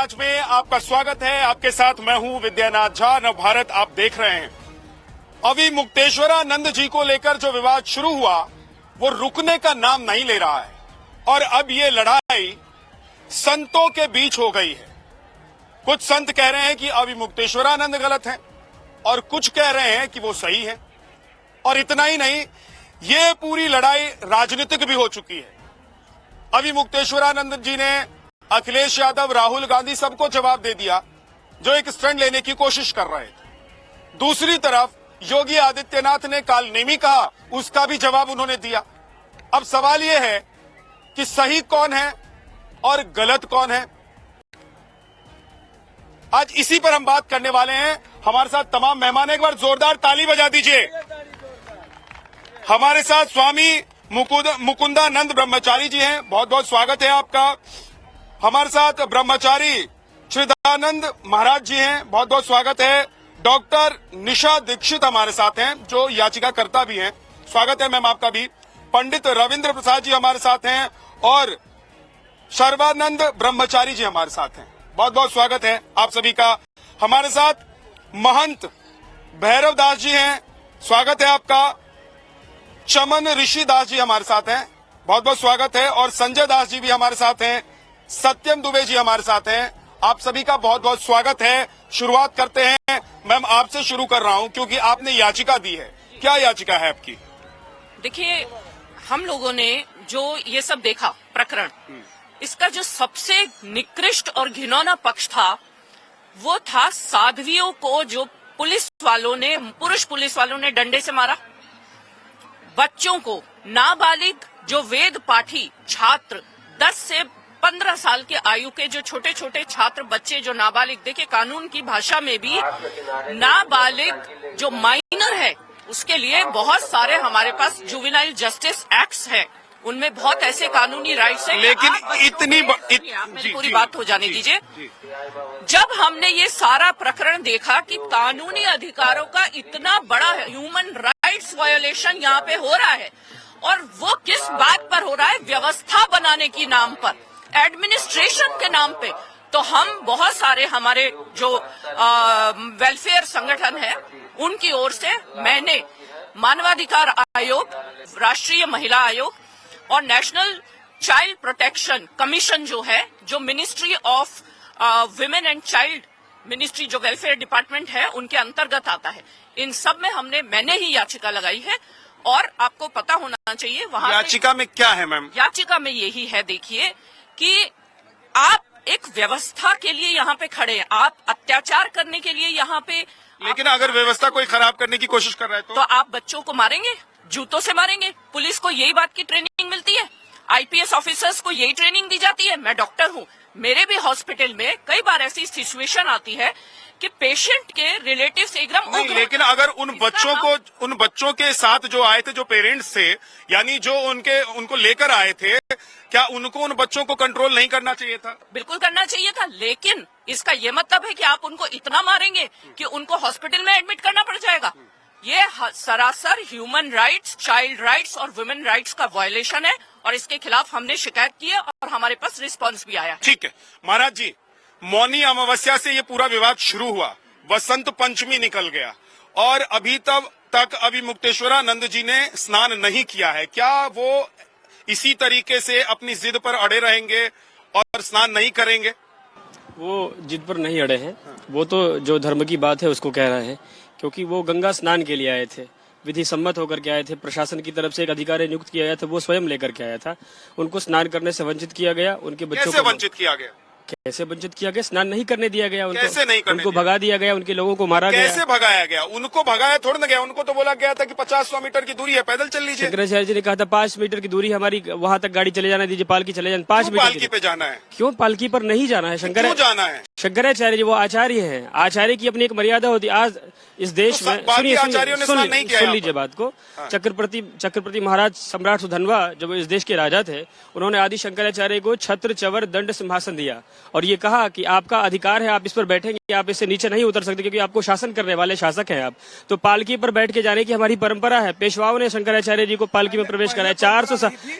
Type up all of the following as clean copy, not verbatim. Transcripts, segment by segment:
आज में आपका स्वागत है। आपके साथ मैं हूं विद्यानाथ झा। नवभारत आप देख रहे हैं। अभी मुक्तेश्वरानंद जी को लेकर जो विवाद शुरू हुआ वो रुकने का नाम नहीं ले रहा है और अब ये लड़ाई संतों के बीच हो गई है। कुछ संत कह रहे हैं कि अभी मुक्तेश्वरानंद गलत हैं और कुछ कह रहे हैं कि वो सही है। और इतना ही नहीं, ये पूरी लड़ाई राजनीतिक भी हो चुकी है। अभी मुक्तेश्वरानंद जी ने अखिलेश यादव, राहुल गांधी सबको जवाब दे दिया जो एक स्टैंड लेने की कोशिश कर रहे थे। दूसरी तरफ योगी आदित्यनाथ ने काल नेमी कहा, उसका भी जवाब उन्होंने दिया। अब सवाल यह है कि सही कौन है और गलत कौन है। आज इसी पर हम बात करने वाले हैं। हमारे साथ तमाम मेहमान, एक बार जोरदार ताली बजा दीजिए। हमारे साथ स्वामी मुकुंदानंद ब्रह्मचारी जी हैं, बहुत बहुत स्वागत है आपका। हमारे साथ ब्रह्मचारी श्रीदानंद महाराज जी हैं, बहुत बहुत स्वागत है। डॉक्टर निशा दीक्षित हमारे साथ हैं जो याचिकाकर्ता भी हैं, स्वागत है मैम आपका भी। पंडित रविंद्र प्रसाद जी हमारे साथ हैं और सर्वानंद ब्रह्मचारी जी हमारे साथ हैं, बहुत बहुत स्वागत है आप सभी का। हमारे साथ महंत भैरव दास जी हैं, स्वागत है आपका। चमन ऋषि दास जी हमारे साथ हैं, बहुत बहुत स्वागत है। और संजय दास जी भी हमारे साथ हैं। सत्यम दुबे जी हमारे साथ हैं, आप सभी का बहुत बहुत स्वागत है। शुरुआत करते हैं। मैम आपसे शुरू कर रहा हूं क्योंकि आपने याचिका दी है। क्या याचिका है आपकी? देखिए, हम लोगों ने जो ये सब देखा प्रकरण, इसका जो सबसे निकृष्ट और घिनौना पक्ष था वो था साध्वियों को जो पुरुष पुलिस वालों ने डंडे से मारा, बच्चों को, नाबालिग जो वेद पाठी छात्र 10 से 15 साल के आयु के जो छोटे छोटे छात्र बच्चे जो नाबालिग, देखिए कानून की भाषा में भी नाबालिग जो माइनर है उसके लिए बहुत सारे हमारे पास जुवेनाइल जस्टिस एक्ट्स है, उनमें बहुत ऐसे कानूनी राइट्स हैं। लेकिन इतनी पूरी बात हो जाने दीजिए। जब हमने ये सारा प्रकरण देखा कि कानूनी अधिकारों का इतना बड़ा ह्यूमन राइट्स वायोलेशन यहाँ पे हो रहा है और वो किस बात पर हो रहा है, व्यवस्था बनाने की नाम पर, एडमिनिस्ट्रेशन के नाम पे, तो हम बहुत सारे हमारे जो वेलफेयर संगठन है उनकी ओर से मैंने मानवाधिकार आयोग, राष्ट्रीय महिला आयोग और नेशनल चाइल्ड प्रोटेक्शन कमीशन जो है, जो ministry of women and child ministry जो वेलफेयर डिपार्टमेंट है उनके अंतर्गत आता है, इन सब में मैंने ही याचिका लगाई है। और आपको पता होना चाहिए वहाँ याचिका में क्या है मैम? याचिका में यही है, देखिए कि आप एक व्यवस्था के लिए यहाँ पे खड़े हैं, आप अत्याचार करने के लिए यहाँ पे, लेकिन अगर व्यवस्था कोई खराब करने की कोशिश कर रहा है तो आप बच्चों को मारेंगे, जूतों से मारेंगे। पुलिस को यही बात की ट्रेनिंग मिलती है, आईपीएस ऑफिसर्स को यही ट्रेनिंग दी जाती है। मैं डॉक्टर हूँ, मेरे भी हॉस्पिटल में कई बार ऐसी सिचुएशन आती है कि पेशेंट के रिलेटिव्स एकदम नहीं, लेकिन अगर उन बच्चों के साथ जो आए थे, जो पेरेंट्स थे, यानी जो उनको लेकर आए थे, क्या उनको उन बच्चों को कंट्रोल नहीं करना चाहिए था? बिल्कुल करना चाहिए था, लेकिन इसका ये मतलब है कि आप उनको इतना मारेंगे कि उनको हॉस्पिटल में एडमिट करना पड़ जाएगा। ये सरासर ह्यूमन राइट्स, चाइल्ड राइट्स और वुमेन राइट्स का वायलेशन है और इसके खिलाफ हमने शिकायत की है और हमारे पास रिस्पांस भी आया है। ठीक है महाराज जी, मौनी अमावस्या से ये पूरा विवाद शुरू हुआ, वसंत पंचमी निकल गया और अभी तक अभी मुक्तेश्वरानंद जी ने स्नान नहीं किया है। क्या वो इसी तरीके से अपनी जिद पर अड़े रहेंगे और स्नान नहीं करेंगे? वो जिद पर नहीं अड़े हैं, वो तो जो धर्म की बात है उसको कह रहे हैं, क्योंकि वो गंगा स्नान के लिए आए थे, विधि सम्मत होकर के आए थे। प्रशासन की तरफ से एक अधिकारी नियुक्त किया गया था, वो स्वयं लेकर के आया था। उनको स्नान करने से वंचित किया गया। उनके बच्चों को वंचित किया गया? कैसे वंचित किया गया? स्नान नहीं करने दिया गया उनको। कैसे नहीं करने उनको भगा दिया गया, उनके लोगों को मारा गया। कैसे भगाया गया? उनको भगाया थोड़ा ना गया, उनको तो बोला गया था कि 50-100 मीटर की दूरी है, पैदल चल लीजिए। शंकराचार्य जी ने कहा था 5 मीटर की दूरी हमारी, वहां तक गाड़ी चले जाना दीजिए, पालकी चले जाना। 5 मीटर पालकी पे जाना है? क्यों पालकी पर नहीं जाना है? क्यों जाना है? शंकराचार्य जी वो आचार्य हैं, आचार्य की अपनी एक मर्यादा होती है। आज इस देश में सुन लीजिए बात को। चक्रवर्ती महाराज सम्राट सुधनवा जब इस देश के राजा थे, उन्होंने आदि शंकराचार्य को छत्र चवर दंड सिंहासन दिया और ये कहा कि आपका अधिकार है, आप इस पर बैठेंगे, आप इससे नीचे नहीं उतर सकते क्योंकि आपको शासन करने वाले शासक हैं आप। तो पालकी पर बैठ के जाने की हमारी परंपरा है। पेशवाओं ने शंकराचार्य जी को पालकी में प्रवेश कराया।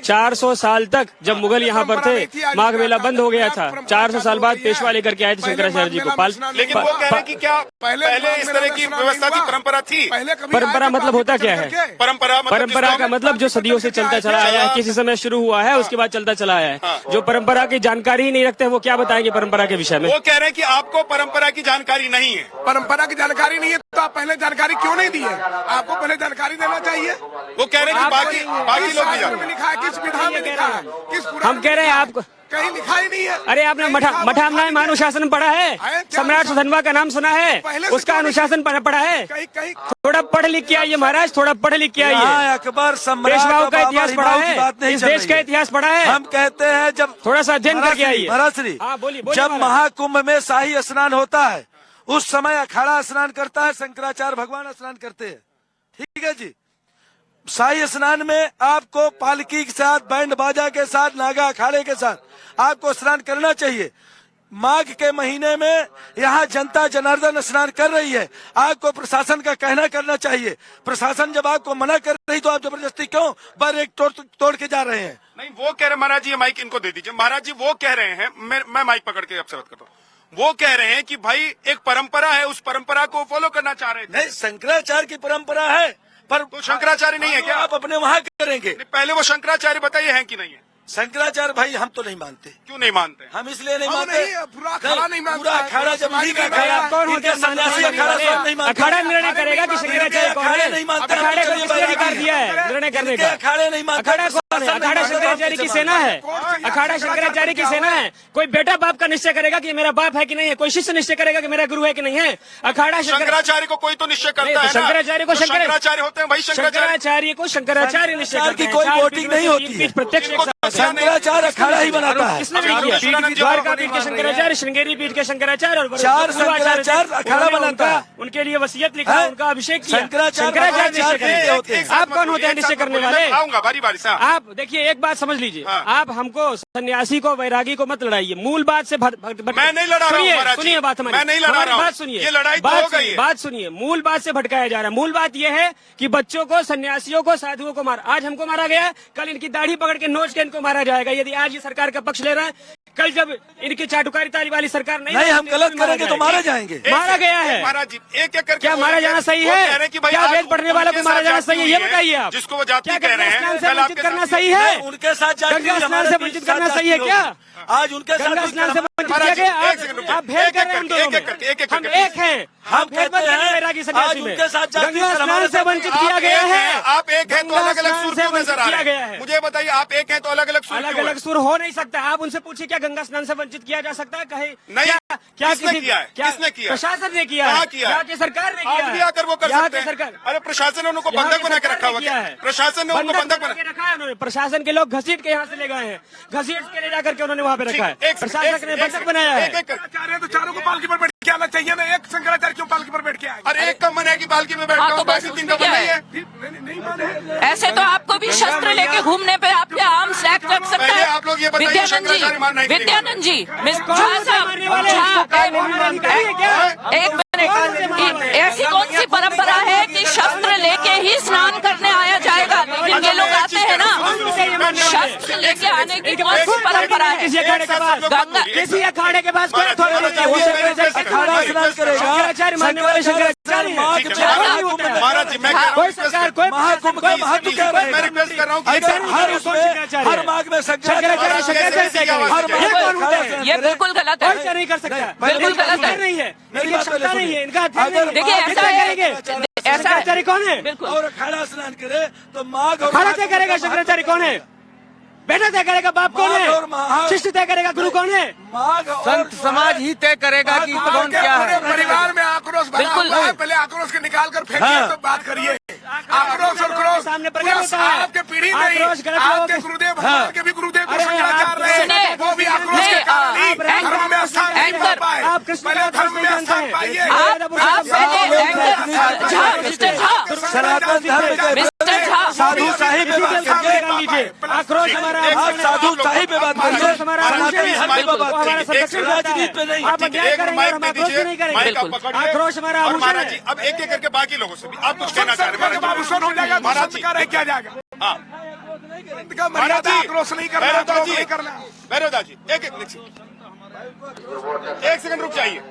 400 साल तक जब मुगल यहाँ पर थे, माघ मेला बंद हो गया था। 400 साल बाद पेशवा लेकर के आए थे शंकराचार्य जी को। लेकिन वो कह रहे हैं कि क्या पहले इस तरह की व्यवस्था थी, परंपरा थी? परंपरा मतलब होता क्या है? परंपरा का मतलब जो सदियों से चलता चला आया है, किसी समय शुरू हुआ है, उसके बाद चलता चला आया है। जो परंपरा की जानकारी ही नहीं रखते हैं वो क्या बताएंगे परंपरा के विषय में? वो कह रहे हैं कि आपको परंपरा की जानकारी नहीं है। परंपरा की जानकारी नहीं है तो आप पहले जानकारी क्यों नहीं दी है? आपको पहले जानकारी देना चाहिए। वो कह रहे हैं कि बाकी लोग भी शास्त्र में लिखा है, किस विधान में लिखा है, किस पुराण हम कह रहे हैं आपको कहीं लिखा ही नहीं है। अरे आपने मठामनाय अनुशासन पढ़ा है? सम्राट सुधन्वा का नाम सुना है? उसका अनुशासन पढ़ा है? कहीं थोड़ा पढ़ लिख के आइए महाराज, थोड़ा पढ़ लिख के आइए। अकबर सम्राट पेशवाओं का बाबर इतिहास पढ़ा हिमायू की बात है? नहीं इस चल देश रही का है। इतिहास पढ़ा है? हम कहते हैं जब थोड़ा सा अध्ययन करके आइए। महाराज हाँ बोलिए। जब महाकुंभ में शाही स्नान होता है उस समय अखाड़ा स्नान करता है, शंकराचार्य भगवान स्नान करते हैं। ठीक है जी। शाही स्नान में आपको पालकी के साथ, बैंड बाजा के साथ, नागा अखाड़े के साथ आपको स्नान करना चाहिए। माघ के महीने में यहाँ जनता जनार्दन स्नान कर रही है, आपको प्रशासन का कहना करना चाहिए। प्रशासन जब आपको मना कर रही तो आप जबरदस्ती क्यों बैरिकेड तोड़ के जा रहे हैं? नहीं, वो कह रहे हैं महाराज जी, ये माइक इनको दे दीजिए। महाराज जी वो कह रहे हैं, मैं माइक पकड़ के आपसे बात करता हूँ। वो कह रहे हैं कि भाई एक परंपरा है, उस परंपरा को फॉलो करना चाह रहे थे। नहीं, शंकराचार्य की परंपरा है पर तो शंकराचार्य नहीं है क्या? आप अपने वहाँ करेंगे। पहले वो शंकराचार्य बताइए हैं कि नहीं है? शंकराचार्य भाई हम तो नहीं मानते। क्यों नहीं मानते? हम इसलिए नहीं हम मानते, नहीं, पूरा अखाड़ा नहीं मानता पूरा है। अखाड़ा जब समाज नहीं का अखाड़ा अखाड़ा कौन होता है? सन्यासी अखाड़ा सब नहीं मानते। अखाड़ा निर्णय करेगा कि शंकराचार्य कौन है? नहीं मानते। अखाड़े को किसने अधिकार दिया है निर्णय करने का? अखाड़े नहीं मानते। अखाड़ा कौन है? अखाड़ा शंकराचार्य की सेना है। अखाड़ा शंकराचार्य की सेना है। कोई बेटा बाप का निश्चय करेगा कि मेरा बाप है कि नहीं है? कोई शिष्य निश्चय करेगा कि मेरा गुरु है कि नहीं है? अखाड़ा शंकराचार्य को कोई तो निश्चय करता है ना। शंकराचार्य को शंकराचार्य होते हैं भाई। शंकराचार्य को शंकराचार्य निश्चय करते हैं। कोई वोटिंग नहीं होती है। प्रत्यक्ष शंकराचार्य अखाड़ा ही बनाता है। किसने नहीं किया? द्वारका पीठ के शंकराचार्य, श्रृंगेरी पीठ के शंकराचार्य और चार शंकराचार्य अखाड़ा बनाता है। उनके लिए वसीयत लिखा, उनका अभिषेक किया। शंकराचार्य निश्चय करेंगे। आप कौन होते हैं निश्चय करने वाले? आऊंगा बारी बारी से। आप देखिए, एक बात समझ लीजिए, आप हमको सन्यासी को, वैरागी को मत लड़ाइए। मूल बात से मैं नहीं लड़ा रहा हूँ महाराज जी। सुनिए बात हमारी, मैं नहीं लड़ा रहा हूँ। बात सुनिए, ये लड़ाई तो हो गई है। बात सुनिए, मूल बात से भटकाया जा रहा है। मूल बात यह है कि बच्चों को, सन्यासियों को, साधुओं को मार, आज हमको मारा गया, कल इनकी दाढ़ी पकड़ के नोच के इनको मारा जाएगा। यदि आज ये सरकार का पक्ष ले रहा है, कल जब इनकी चाटुकारी ताली वाली सरकार नहीं हम गलत करेंगे तो मारे जाएंगे। मारा गया है महाराज जी, एक एक करके क्या मारा जाना सही है? क्या वेद पढ़ने वालों को मारा जाना सही है? ये बताइए आप। जिसको वो जाति क्या कह रहे हैं, गंगा स्नान से वंचित करना सही है? उनके साथ गंगा स्नान से वंचित करना सही है क्या? आज उनके गंगा स्नान से वंचित किया गया? आप भेद कर रहे हैं हम दोनों में। हम एक हैं। हम भेद मत कहते करिए हैं, वैरागी सन्यासी आज में। उनके साथ जाति गंगा स्नान से वंचित किया गया है। आप एक हैं तो गंगा अलग अलग स्नान सुर से क्यों वंचित नजर आ किया रहे गया हैं? है। मुझे बताइए, आप एक हैं तो अलग अलग सुर अलग क्यों अलग हैं? सुर हो नहीं सकता। आप उनसे पूछिए क्या गंगा स्नान से वंचित किया जा सकता है? कहे नहीं, क्या किसने किया है? किसने किया? प्रशासन ने किया कहाँ है? किया? यहाँ की सरकार ने किया आज भी है। आकर वो कर यहाँ सकते की हैं। सरकार, अरे प्रशासन ने उनको यहाँ बंधक की बना के सरकार रखा हुआ किया क्या? है। प्रशासन ने उनको बंधक बना के रखा है उन्होंने। प्रशासन के लोग घसीट के यहाँ से ले गए हैं, घसीट के ले जाकर के उन्होंने वहाँ पे रखा है। प्रशासक ने बंधक बनाया है। शंकराचार्य तो चारों को पालकी पर बैठ के आना चाहिए ना। एक शंकराचार्य क्यों पालकी पर बैठ के आए? अरे एक का मन है कि पालकी में बैठता हाँ, हूँ, तो बस बाकी तीन का उसमें मन क्या नहीं है? है। नहीं माने। ऐसे तो आपको भी शस्त्र लेके घूमने पे आप पे आर्म्स एक्ट लग सकता पहले है। आप लोग ये बताइए, शंकराचार्य मानना है कि नहीं विद्यानंद जी, मिस झा मानने वाले हैं? साहब, एक मिनट, ऐसी कौन सी परंपरा है कि शस्त्र लेके ही स्नान करने आया जाएगा? लेकिन ये लोग आते हैं ना, शस्त्र लेके आने की कौन सी परंपरा है? किसी अखाड़े के पास, गंगा किसी अखाड़े के पास कोई अथॉरिटी नहीं है। वो अखाड़ा स्नान करेगा। शंकराचार्य मानने वाले शंकराचार्य हैं। महाराज जी, मैं कह रहा हूँ, कोई सरकार, कोई महाकुंभ का महत्व क्या मैं रहेगा? रिक्वेस्ट कर रहा हूँ कि हर माघ में शंकराचार्य शंकराचार्य तय करेंगे। ये कौन होता है? ये बिल्कुल गलत कोई है। तय नहीं कर सकता। बिल्कुल गलत है। नहीं है, इनकी क्षमता नहीं है, इनका हथियार नहीं है। देखिए, ऐसा तय है, करेंगे। ऐसा है। शंकराचार्य कौन है? बिल्कुल। और अखाड़ा स्नान करे तो माघ और अखाड़ा तय करेगा शंकराचार्य कौन है? बेटा तय करेगा बाप कौन माघ और महा- है? शिष्य तय करेगा गुरु कौन है? माघ और संत समाज ही तय करेगा कि कौन क्या है। परिवार में आक्रोश भरा बिल्कुल। हुआ है, पहले आक्रोश के निकाल कर फेंकिए तो बात करिए। आक्रोश और क्रोध सामने प्रकट होता है। आपके पीढ़ी में ही, आक्रोश गलत लोगों आपके के- गुरुदेव भगवान के भी गुरुदेव को अरे शंकराचार्य रहे, सुनिए, वो भी आक्रोश के कारण ही धर्म में स्थान नहीं पा पाए। आप कृष्ण पहले का धर्म में जानते स्थान हैं। पाइए। आप पहले एंकर झा, मिस्टर झा, सनातन धर्म के मिस्टर साधु शाही पे बात करके आक्रोश हमारा आप साधु शाही पे बात करिए, सनातनी धर्म पे बात हमारा करिए, संरक्षण राजनीति पे नहीं। आप अन्याय करेंगे और हम आक्रोश भी नहीं करेंगे। बिल्कुल। आक्रोश हमारा और आभूषण महाराज जी है। अब एक एक करके बाकी लोगों से भी आप कुछ कहना चाह रहे हैं बाबू सुन हो जाएगा, महाराज जी महाराज क्या जाएगा? हाँ संत का महाराज मर्यादा जी आक्रोश नहीं करना, भैरवदास आक्रोश जी नहीं करना। भैरवदास जी एक सेकंड रुक जाइए।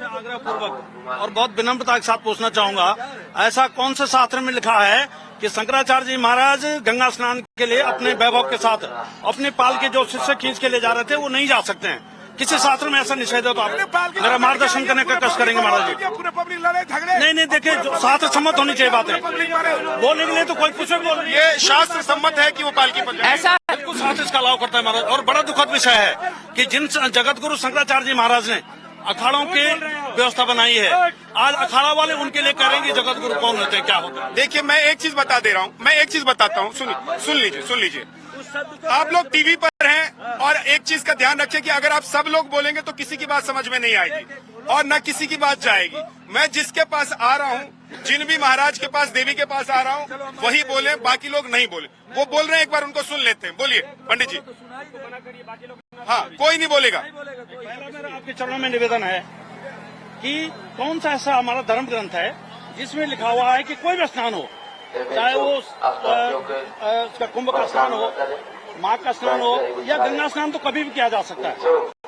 आग्रहपूर्वक और बहुत विनम्रता के साथ पूछना चाहूंगा, ऐसा कौन से शास्त्र में लिखा है कि शंकराचार्य जी महाराज गंगा स्नान के लिए अपने वैभव के साथ अपने पाल के जो शिष्य खींच के ले जा रहे थे वो नहीं जा सकते हैं? किसी शास्त्र में ऐसा निषेध हो तो आप मेरा मार्गदर्शन करने का कष्ट करेंगे महाराज जी। पूरे पब्लिक लड़े झगड़े नहीं देखिए, जो शास्त्र सम्मत होनी चाहिए बातें। पब्लिक मारे बोलने के लिए तो कोई कुछ भी बोल रही है। ये शास्त्र सम्मत है कि वो पालकी पर जाए? ऐसा बिल्कुल शास्त्र इसका अलाव करता है महाराज। और बड़ा दुखद विषय है कि जिन जगत गुरु शंकराचार्य जी महाराज ने अखाड़ों की व्यवस्था बनाई है, आज अखाड़ा वाले उनके लिए करेंगे जगत गुरु कौन होते हैं, क्या होता है? देखिए मैं एक चीज बता दे रहा हूँ, मैं एक चीज बताता हूँ, सुन लीजिए। आप लोग टीवी पर हैं और एक चीज का ध्यान रखिए कि अगर आप सब लोग बोलेंगे तो किसी की बात समझ में नहीं आएगी और न किसी की बात जाएगी। मैं जिसके पास आ रहा हूँ, जिन भी महाराज के पास, देवी के पास आ रहा हूँ, वही बोले, बाकी लोग नहीं बोले। वो बोल रहे हैं, एक बार उनको सुन लेते हैं। बोलिए पंडित जी। हाँ, कोई नहीं बोलेगा। मेरा आपके चरणों में निवेदन है कि कौन सा ऐसा हमारा धर्म ग्रंथ है जिसमें लिखा हुआ है कि कोई भी स्नान हो, चाहे वो उसका कुंभ का स्नान हो, माघ का स्नान हो या गंगा स्नान, तो कभी भी किया जा सकता है।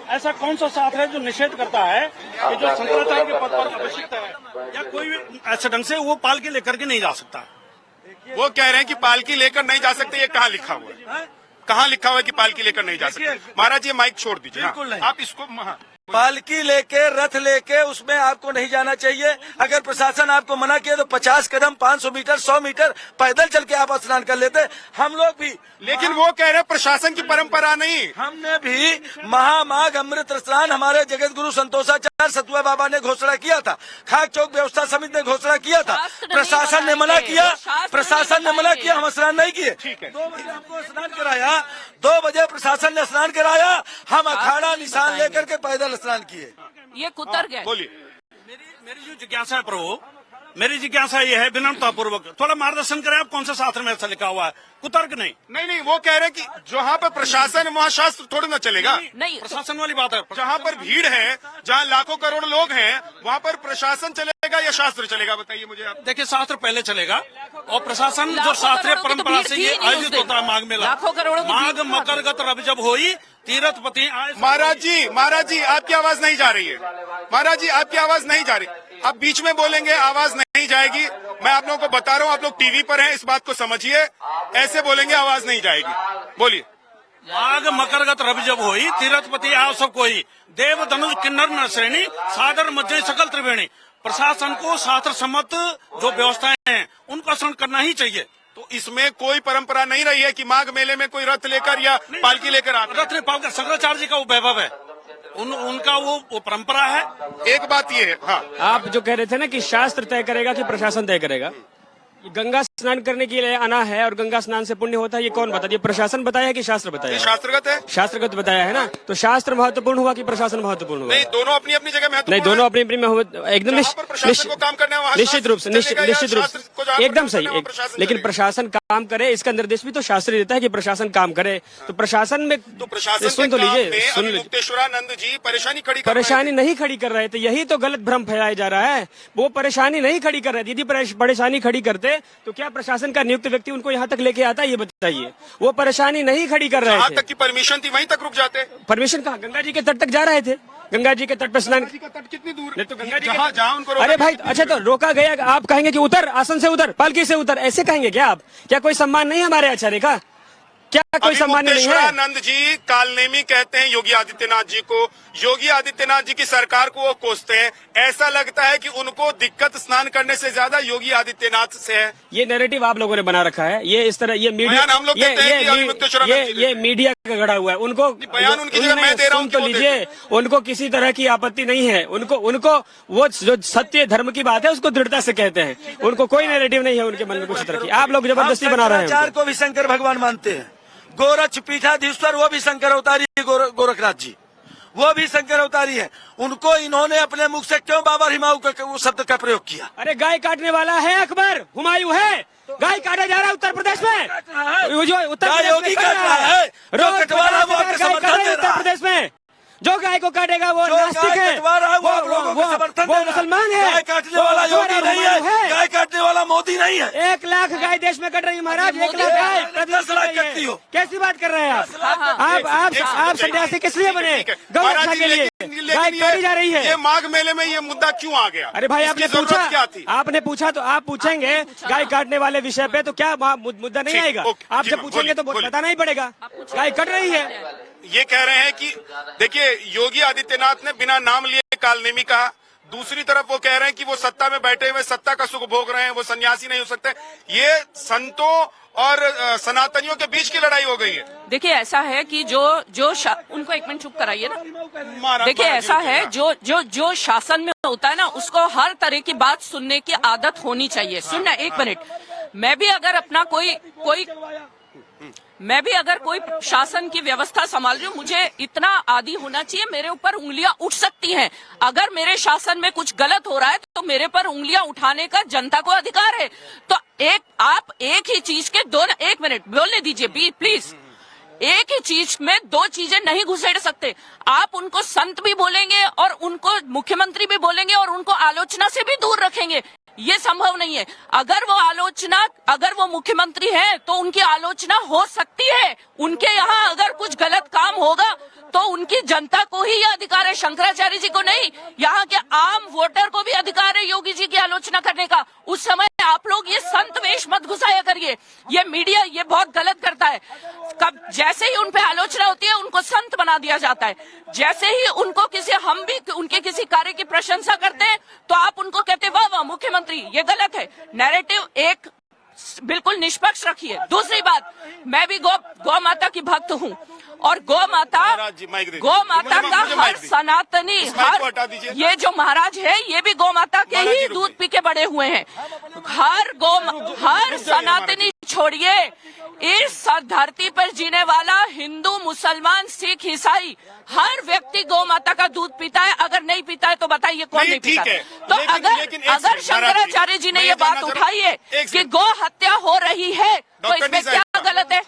ऐसा कौन सा शास्त्र है जो निषेध करता है कि जो शंकराचार्य के पद पर अभिषिक्त है या कोई भी ऐसे ढंग से वो पालकी लेकर के नहीं जा सकता? वो कह रहे हैं कि पालकी लेकर नहीं जा सकते। ये कहाँ लिखा हुआ है? कहाँ लिखा हुआ है कि पालकी लेकर नहीं जा सकते? महाराज ये माइक छोड़ दीजिए। बिल्कुल नहीं। आप इसको पालकी लेके, रथ लेके उसमें आपको नहीं जाना चाहिए। अगर प्रशासन आपको मना किया तो 50 कदम, 500 मीटर, 100 मीटर पैदल चल के आप स्नान कर लेते। हम लोग भी, लेकिन वो कह रहे हैं प्रशासन की परंपरा नहीं। हमने भी महामाघ अमृत स्नान हमारे जगत गुरु संतोषाचार्य सतुआ बाबा ने घोषणा किया था, खाक चौक व्यवस्था समिति ने घोषणा किया था, प्रशासन ने मना किया, प्रशासन ने मना किया, हम स्नान नहीं किए। 2 बजे हमको स्नान कराया, 2 बजे प्रशासन ने स्नान कराया, हम अखाड़ा निशान लेकर के पैदल स्नान किए। ये कुतर गया। बोलिए। मेरी जो जिज्ञासा है प्रभु, मेरी जिज्ञासा ये है विनम्रता पूर्वक थोड़ा मार्गदर्शन करें आप, कौन सा शास्त्र में ऐसा लिखा हुआ है? कुतर्क नहीं। नहीं, वो कह रहे हैं कि जहाँ पर प्रशासन है वहाँ शास्त्र थोड़ी ना चलेगा। नहीं, प्रशासन वाली बात है। जहाँ पर भीड़ है, जहाँ लाखों करोड़ लोग हैं, वहाँ पर प्रशासन चलेगा या शास्त्र चलेगा? बताइए मुझे आप। देखिए, शास्त्र पहले चलेगा और प्रशासन जो लाखों शास्त्रीय करोड़ों की तो परंपरा भीड़ से थी ये नहीं उस आयोजित दिन। होता है माघ मेला। लाखों करोड़ों की माघ भीड़ थी। मकरगत रब जब हुई, तीर्थपति आए। महाराज जी आपकी आवाज नहीं जा रही है। महाराज जी आपकी आवाज नहीं जा रही। आप बीच में बोलेंगे, आवाज नहीं जाएगी। मैं आप लोगों को बता रहा हूँ, आप लोग टीवी पर हैं, इस बात को समझिए। ऐसे बोलेंगे आवाज नहीं जाएगी। बोलिए। माघ मकरगत रब जब हुई, तीर्थपति आओ सब कोई, देव धनुष किन्नर न श्रेणी, सादर मज्जय सकल त्रिवेणी। प्रशासन को शास्त्र सम्मत जो व्यवस्थाएं हैं उनको अनुसरण करना ही चाहिए। तो इसमें कोई परंपरा नहीं रही है कि माघ मेले में कोई रथ लेकर या पालकी लेकर आते हैं। रथ पालकर शंकराचार्य जी का वो वैभव है, उनका वो परंपरा है। एक बात ये है। हाँ, आप जो कह रहे थे ना कि शास्त्र तय करेगा कि प्रशासन तय करेगा, गंगा स्नान करने के लिए आना है और गंगा स्नान से पुण्य होता है, ये कौन बताया? ये प्रशासन बताया है कि शास्त्र बताया ये है? शास्त्रगत है। शास्त्रगत बताया है ना, तो शास्त्र महत्वपूर्ण हुआ कि प्रशासन महत्वपूर्ण हुआ? नहीं, दोनों अपनी अपनी जगह महत्वपूर्ण नहीं, है। दोनों अपनी अपनी में एकदम जहाँ पर प्रशासन को काम करना है वहाँ निश्चित रूप से, शास्त्र चलेगा या निश्चित रूप शास्त्र को जहाँ से पर एकदम काम सही। करना है वहाँ प्रशासन लेकिन चलेगा। प्रशासन काम करे, इसका निर्देश भी तो शास्त्र देता है कि प्रशासन काम करे। तो प्रशासन में तो प्रशासन सुन तो के काम लीजिए, में सुन अभी लीजिए। मुक्तेश्वरानंद जी परेशानी खड़ी कर रहे परेशानी नहीं खड़ी कर रहे थे, यही तो गलत भ्रम फैलाया जा रहा है। वो परेशानी नहीं खड़ी कर रहे थे। यदि परेशानी खड़ी करते तो क्या प्रशासन का नियुक्त व्यक्ति उनको यहाँ तक लेके आता? ये बताइए। वो परेशानी नहीं खड़ी कर रहे जहाँ थे। तक की परमिशन थी वहीं तक रुक जाते। परमिशन कहाँ? गंगा जी के तट तक जा रहे थे। गंगा जी के तट पर स्नान, का तट कितनी दूर? नहीं तो गंगा जी जहाँ जहाँ उनको रोका अरे भाई, कितनी अच्छा दूर तो रोका गया, आप कहेंगे कि उतर, आसन से उतर, पालकी से उतर, ऐसे कहेंगे क्या आप? क्या कोई सम्मान नहीं है हमारे आचार्य का? क्या कोई अभी सम्मान नहीं है? मुक्तेश्वरानंद जी कालनेमी कहते हैं योगी आदित्यनाथ जी को, योगी आदित्यनाथ जी की सरकार को वो कोसते हैं। ऐसा लगता है कि उनको दिक्कत स्नान करने से ज्यादा योगी आदित्यनाथ से है। ये नैरेटिव आप लोगों ने बना रखा है। ये इस तरह, ये मीडिया, बयान हम लोग देते हैं कि अभी मुक्तेश्वरानंद जी ये मीडिया का गढ़ा हुआ है। उनको बयान उनकी जगह मैं दे रहा हूं सुन तो कि वो लीजिए, उनको किसी तरह की आपत्ति नहीं है। उनको वो जो सत्य धर्म की बात है उसको दृढ़ता से कहते हैं। उनको कोई नैरेटिव नहीं है उनके मन में कुछ तरह की। आप लोग जबरदस्ती बना रहे हैं शंकराचार्य उनको। को भी शंकर भगवान मानते हैं। गोरक्ष पीठाधीश्वर वो भी शंकर अवतारी गोरखनाथ जी, वो भी शंकर अवतारी है। उनको इन्होंने अपने मुख से क्यों बाबा हिमाऊ का वो शब्द का प्रयोग किया? अरे गाय काटने वाला है अकबर, हुमायूं है। गाय काटा जा रहा है उत्तर प्रदेश में, वो जो उत्तर गाय प्रदेश में योगी कर काट रहा है, जो रोज कटवा रहा है वो आपको 50,000 गाय समर्थन काट रहे दे हैं रहा उत्तर प्रदेश में। जो गाय को काटेगा वो जो नास्तिक गाय है, कटवा रहा है वो आप लोगों को समर्थन दे रहा है। मुसलमान है। गाय काटने वाला योगी नहीं है, गाय काटने वाला मोदी नहीं है। 1 लाख गाय देश में कट रही है महाराज, 1 लाख गाय प्रतिदिन 10 लाख कट रही है। कटती हो। कैसी बात कर रहे हैं आप सन्यासी किस लिए बने? गौ महाराज रक्षा जी, के लिए गाय काटी जा रही है। ये माघ मेले में ये मुद्दा क्यों आ गया? अरे भाई इसकी आपने जरूरत पूछा, क्या थी? आपने पूछा तो आप पूछेंगे गाय काटने वाले विषय पे, तो क्या मुद्दा नहीं ठीक, आएगा? ओके, आप जी जब मैम, पूछेंगे तो बोलिए। बताना ही पड़ेगा गाय कट रही है। ये कह रहे हैं कि देखिए योगी आदित्यनाथ ने बिना नाम लिए कालनेमी कहा, दूसरी तरफ वो कह रहे हैं कि वो सत्ता में बैठे हुए सत्ता का सुख भोग रहे हैं, वो सन्यासी नहीं हो सकते। ये संतों और सनातनियों के बीच की लड़ाई हो गई है। देखिए ऐसा है कि उनको 1 मिनट चुप कराइए ना। महाराज देखिए जी ऐसा होते हैं है ना। जो शासन में होता है ना, उसको हर तरह की बात सुनने की आदत होनी चाहिए। सुनना 1 मिनट, मैं भी अगर कोई शासन की व्यवस्था संभाल रही हूँ, मुझे इतना आदी होना चाहिए, मेरे ऊपर उंगलियां उठ सकती हैं। अगर मेरे शासन में कुछ गलत हो रहा है तो मेरे पर उंगलियां उठाने का जनता को अधिकार है। तो आप एक ही चीज के 1 मिनट बोलने दीजिए प्लीज। एक ही चीज में 2 चीजें नहीं घुसेड़ सकते। आप उनको संत भी बोलेंगे और उनको मुख्यमंत्री भी बोलेंगे और उनको आलोचना से भी दूर रखेंगे, ये संभव नहीं है। अगर वो मुख्यमंत्री है तो उनकी आलोचना हो सकती है। उनके यहाँ अगर कुछ गलत काम होगा तो उनकी जनता को ही यह अधिकार है, शंकराचार्य जी को नहीं। यहाँ के आम वोटर को भी अधिकार है योगी जी की आलोचना करने का। उस समय आप लोग ये संत वेश मत घुसाया करिए। ये मीडिया ये बहुत गलत करता है। जैसे ही उन पे आलोचना होती है उनको संत बना दिया जाता है। जैसे ही उनको हम भी उनके किसी कार्य की प्रशंसा करते हैं तो आप उनको कहते हैं वाह वाह मुख्यमंत्री, ये गलत है। नैरेटिव एक बिल्कुल निष्पक्ष रखिए। दूसरी बात, मैं भी गौ माता की भक्त हूँ और गौ माता का हर सनातनी, ये जो महाराज है ये भी गौ माता के ही दूध पी के बड़े हुए हैं। हर सनातनी छोड़िए, इस धरती पर जीने वाला हिंदू, मुसलमान, सिख, ईसाई हर व्यक्ति गौ माता का दूध पीता है। अगर नहीं पीता है तो बताइए कौन नहीं पीता है? तो अगर शंकराचार्य जी ने ये बात उठाई है कि गौ हत्या हो रही है तो इसमें क्या गलत है?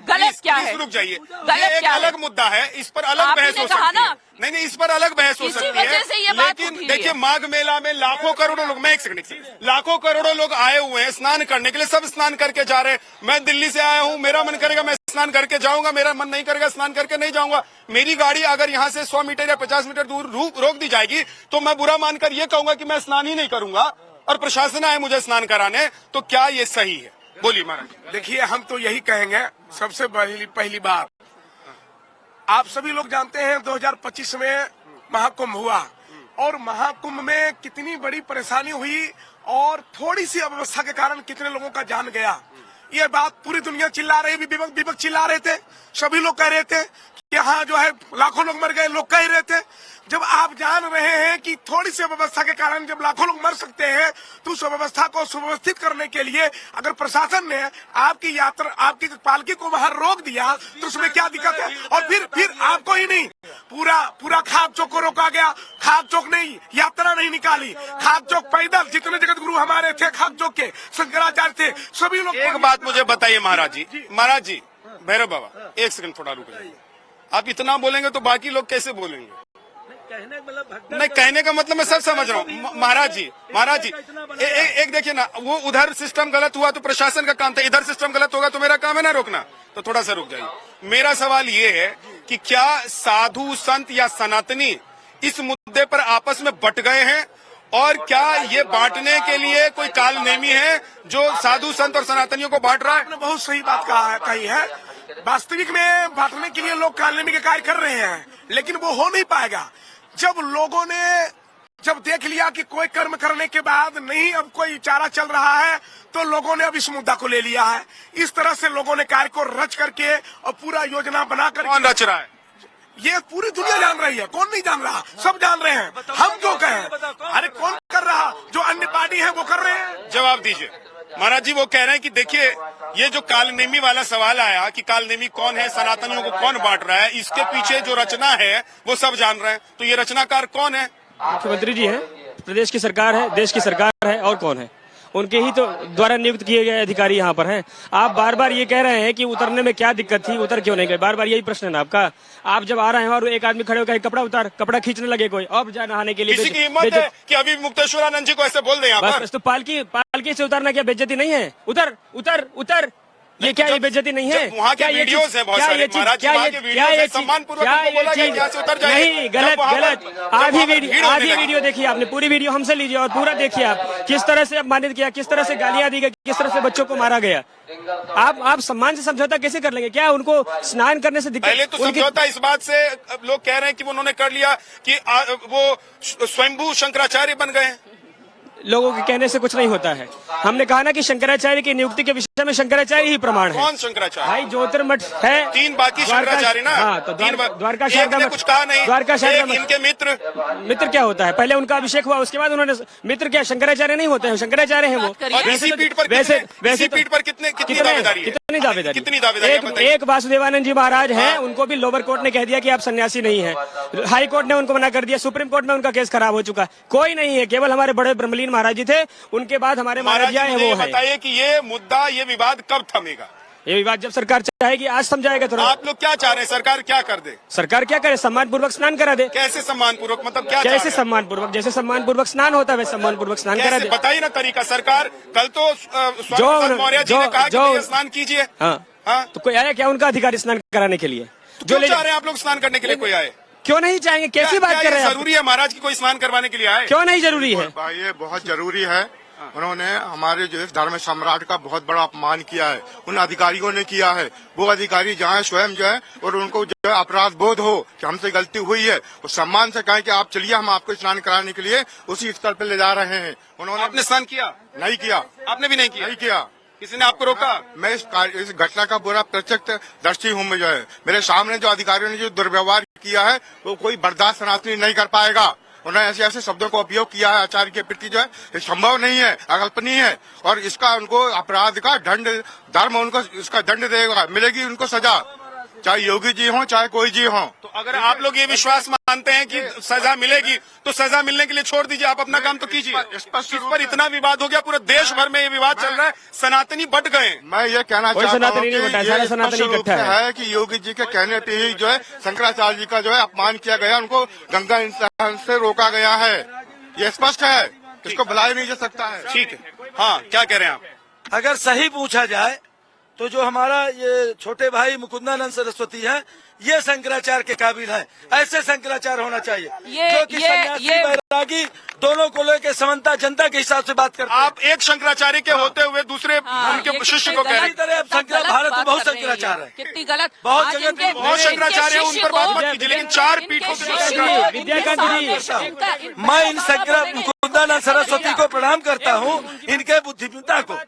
गलत क्या है? रुक जाइए, गलत ये एक क्या है? अलग मुद्दा है, इस पर अलग बहस हो सकती है। नहीं, इस पर अलग बहस हो इसी सकती है। वजह से ये बात लेकिन उठी देखिए है। माघ मेला में लाखों करोड़ों लोग, मैं एक सेकंड, लाखों करोड़ों लोग आए हुए हैं स्नान करने के लिए। सब स्नान करके जा रहे हैं। मैं दिल्ली से आया हूँ, मेरा मन करेगा मैं स्नान करके जाऊंगा, मेरा मन नहीं करेगा स्नान करके नहीं जाऊंगा। मेरी गाड़ी अगर यहाँ से 100 मीटर या 50 मीटर दूर रोक दी जाएगी तो मैं बुरा मानकर ये कहूंगा कि मैं स्नान ही नहीं करूंगा और प्रशासन आए मुझे स्नान कराने, तो क्या ये सही है? बोलिए महाराज। देखिए, हम तो यही कहेंगे, सबसे पहली बात, आप सभी लोग जानते हैं 2025 में महाकुंभ हुआ और महाकुंभ में कितनी बड़ी परेशानी हुई और थोड़ी सी अव्यवस्था के कारण कितने लोगों का जान गया। ये बात पूरी दुनिया चिल्ला रही, विपक्ष चिल्ला रहे थे, सभी लोग कह रहे थे कि हाँ जो है लाखों लोग मर गए, लोग कह रहे थे। जब आप जान रहे हैं कि थोड़ी सी व्यवस्था के कारण जब लाखों लोग मर सकते हैं तो उस व्यवस्था को सुव्यवस्थित करने के लिए अगर प्रशासन ने आपकी यात्रा, आपकी पालकी को वहां रोक दिया तो उसमें क्या दिक्कत है? और फिर आपको ही नहीं, पूरा खाक चौक को रोका गया। खाक चौक नहीं, यात्रा नहीं निकाली, खाक चौक पैदल, जितने जगत गुरु हमारे थे खाक चौक के, शंकराचार्य थे, सभी लोग। एक बात मुझे बताइए महाराज जी, भैरव बाबा, एक सेकंड थोड़ा रुक जाइए। आप इतना बोलेंगे तो बाकी लोग कैसे बोलेंगे? नहीं, कहने का मतलब मैं सब समझ रहा हूँ महाराज जी। एक देखिए ना, वो उधर सिस्टम गलत हुआ तो प्रशासन का काम था, इधर सिस्टम गलत होगा तो मेरा काम है ना रोकना। तो थोड़ा सा रुक जाइए। मेरा सवाल ये है कि क्या साधु संत या सनातनी इस मुद्दे पर आपस में बट गए हैं और क्या ये बांटने के लिए कोई कालनेमी है जो साधु संत और सनातनियों को बांट रहा है? आपने बहुत सही बात कही है। वास्तविक में बांटने के लिए लोग कालनेमी के कार्य कर रहे हैं, लेकिन वो हो नहीं पाएगा। जब लोगों ने जब देख लिया कि कोई कर्म करने के बाद नहीं अब कोई चारा चल रहा है तो लोगों ने अब इस मुद्दा को ले लिया है। इस तरह से लोगों ने कार्य को रच करके और पूरा योजना बनाकर। कौन रच रहा है? ये पूरी दुनिया जान रही है, कौन नहीं जान रहा? सब जान रहे हैं। हम क्यों कहें? अरे कौन कर रहा? जो अन्य पार्टी है वो कर रहे हैं। जवाब दीजिए। महाराज जी वो कह रहे हैं कि देखिए ये जो कालनेमी वाला सवाल आया कि कालनेमी कौन है, सनातनियों को कौन बांट रहा है, इसके पीछे जो रचना है वो सब जान रहे हैं। तो ये रचनाकार कौन है? मुख्यमंत्री जी हैं, प्रदेश की सरकार है, देश की सरकार है, और कौन है? उनके ही तो द्वारा नियुक्त किए गए अधिकारी यहाँ पर हैं। आप बार बार ये कह रहे हैं कि उतरने में क्या दिक्कत थी, उतर क्यों नहीं गए? बार बार यही प्रश्न है ना आपका। आप जब आ रहे हैं और एक आदमी खड़े होकर कपड़ा उतार, कपड़ा खींचने लगे कोई, अब जा नहाने के लिए किसी की हिम्मत है कि अभी मुक्तेश्वरानंद जी को ऐसे बोल दें यहाँ पर? बस तो पालकी से उतारना क्या बेइज्जती नहीं है? उतर उतर उतर, ये क्या ये बेइज्जती नहीं है? वहाँ के वीडियोस हैं बहुत सारे, महाराज जी वहाँ के वीडियोस हैं, सम्मानपूर्वक उनको बोला गया कि यहाँ से उतर जाइए। नहीं, गलत गलत। आधी वीडियो देखिए आपने, पूरी वीडियो हमसे लीजिए और पूरा देखिए आप किस तरह से अपमानित किया, किस तरह से गालियां दी गई, किस तरह से बच्चों को मारा गया। आप सम्मान से समझौता कैसे कर लेंगे? क्या उनको स्नान करने से दिक्कत? पहले तो समझौता इस बात से लोग कह रहे हैं कि उन्होंने कर लिया कि वो स्वयंभू शंकराचार्य बन गए। लोगों के कहने से कुछ नहीं होता है। हमने कहा ना कि शंकराचार्य की नियुक्ति के विषय में शंकराचार्य ही प्रमाण है। कौन शंकराचार्य? भाई ज्योतिर्मठ है, 3 बाकी शंकराचार्य ना। हाँ, तो द्वारका शारदा ने कुछ कहा नहीं, द्वारका शारदा इनके मित्र क्या होता है? पहले उनका अभिषेक हुआ, उसके बाद उन्होंने मित्र क्या शंकराचार्य नहीं होते हैं? शंकराचार्य हैं वो। और इसी पीठ पर कितनी दावेदारी है? कितनी दावेदारी? कितनी दावेदारी? एक वासुदेवानंद जी महाराज हैं, उनको भी लोअर कोर्ट ने कह दिया कि आप सन्यासी नहीं है। हाई कोर्ट ने उनको मना कर दिया, सुप्रीम कोर्ट में उनका केस खराब हो चुका। कोई नहीं है, केवल हमारे बड़े ब्रह्मलीन महाराज जी थे, उनके बाद हमारे महाराज जी हैं, वो है। बताइए कि ये मुद्दा, ये विवाद कब थमेगा? ये विवाद जब सरकार चाहेगी, आज समझाएगा थोड़ा। आप लोग क्या चाह रहे हैं? सरकार क्या कर दे? सरकार क्या करे? सम्मान पूर्वक स्नान करा दे। कैसे सम्मान पूर्वक? मतलब क्या? कैसे सम्मान पूर्वक? जैसे सम्मान पूर्वक स्नान होता है वैसे सम्मान पूर्वक स्नान करा दे। बताइए ना तरीका। सरकार कल तो स्वामी मौर्य जी ने कहा कि स्नान कीजिए। हाँ, तो कोई आया क्या उनका अधिकारी स्नान कराने के लिए? जो ले जा रहे हैं आप लोग स्नान करने के लिए, कोई आए? क्यों नहीं चाहेंगे? कैसी बात कर रहे हैं? जरूरी है महाराज की कोई स्नान करवाने के लिए आए? क्यों नहीं जरूरी है? ये बहुत जरूरी है। उन्होंने हमारे जो धर्म सम्राट का बहुत बड़ा अपमान किया है, उन अधिकारियों ने किया है। वो अधिकारी जाए स्वयं जो है और उनको जो है अपराध बोध हो कि हमसे गलती हुई है, वो सम्मान से कहें कि आप चलिए, हम आपको स्नान कराने के लिए उसी स्थल पर ले जा रहे हैं। उन्होंने आपने स्नान किया? नहीं किया। आपने भी नहीं किया? नहीं किया। किसी ने आपको रोका? मैं इस घटना का पूरा प्रत्यक्ष दर्शी हूँ। मैं जो है मेरे सामने जो अधिकारियों ने जो दुर्व्यवहार किया है वो कोई बर्दाश्त सनातनी नहीं कर पाएगा। उन्होंने ऐसे ऐसे शब्दों का उपयोग किया है आचार्य के प्रति, जो है ये संभव नहीं है, अकल्पनीय है। और इसका उनको अपराध का दंड, धर्म उनको इसका दंड देगा, मिलेगी उनको सजा, चाहे योगी जी हो चाहे कोई जी हो। तो अगर आप लोग ये विश्वास मानते हैं कि सजा मिलेगी तो सजा मिलने के लिए छोड़ दीजिए, आप अपना काम तो कीजिए। इस पर इतना विवाद हो गया, पूरे देश भर में ये विवाद चल रहा है, सनातनी बट गए। मैं ये कहना चाहता हूँ कि ये स्पष्ट रूप से है कि योगी जी के कहने पे ही जो है शंकराचार्य जी का जो है अपमान किया गया, उनको गंगा स्नान से रोका गया है। ये स्पष्ट है, इसको बुलाया नहीं जा सकता है। ठीक है। हाँ, क्या कह रहे हैं आप? अगर सही पूछा जाए तो जो हमारा ये छोटे भाई मुकुंदानंद सरस्वती हैं, ये शंकराचार्य के काबिल हैं। ऐसे शंकराचार्य होना चाहिए जो कि सन्यासी बैरागी दोनों को लेकर समन्ता जनता के हिसाब से बात करते हैं। आप एक शंकराचार्य के होते हुए दूसरे उनके शिष्य को कह रहे हैं। अब भारत में बहुत शंकराचार्य है, कितनी गलत। बहुत जगह बहुत शंकराचार्य है, उन पर बात मत कीजिए, लेकिन 4 पीठों के मैं इन मुकुंदानंद सरस्वती को प्रणाम करता हूँ, इनके बुद्धिमत्ता को,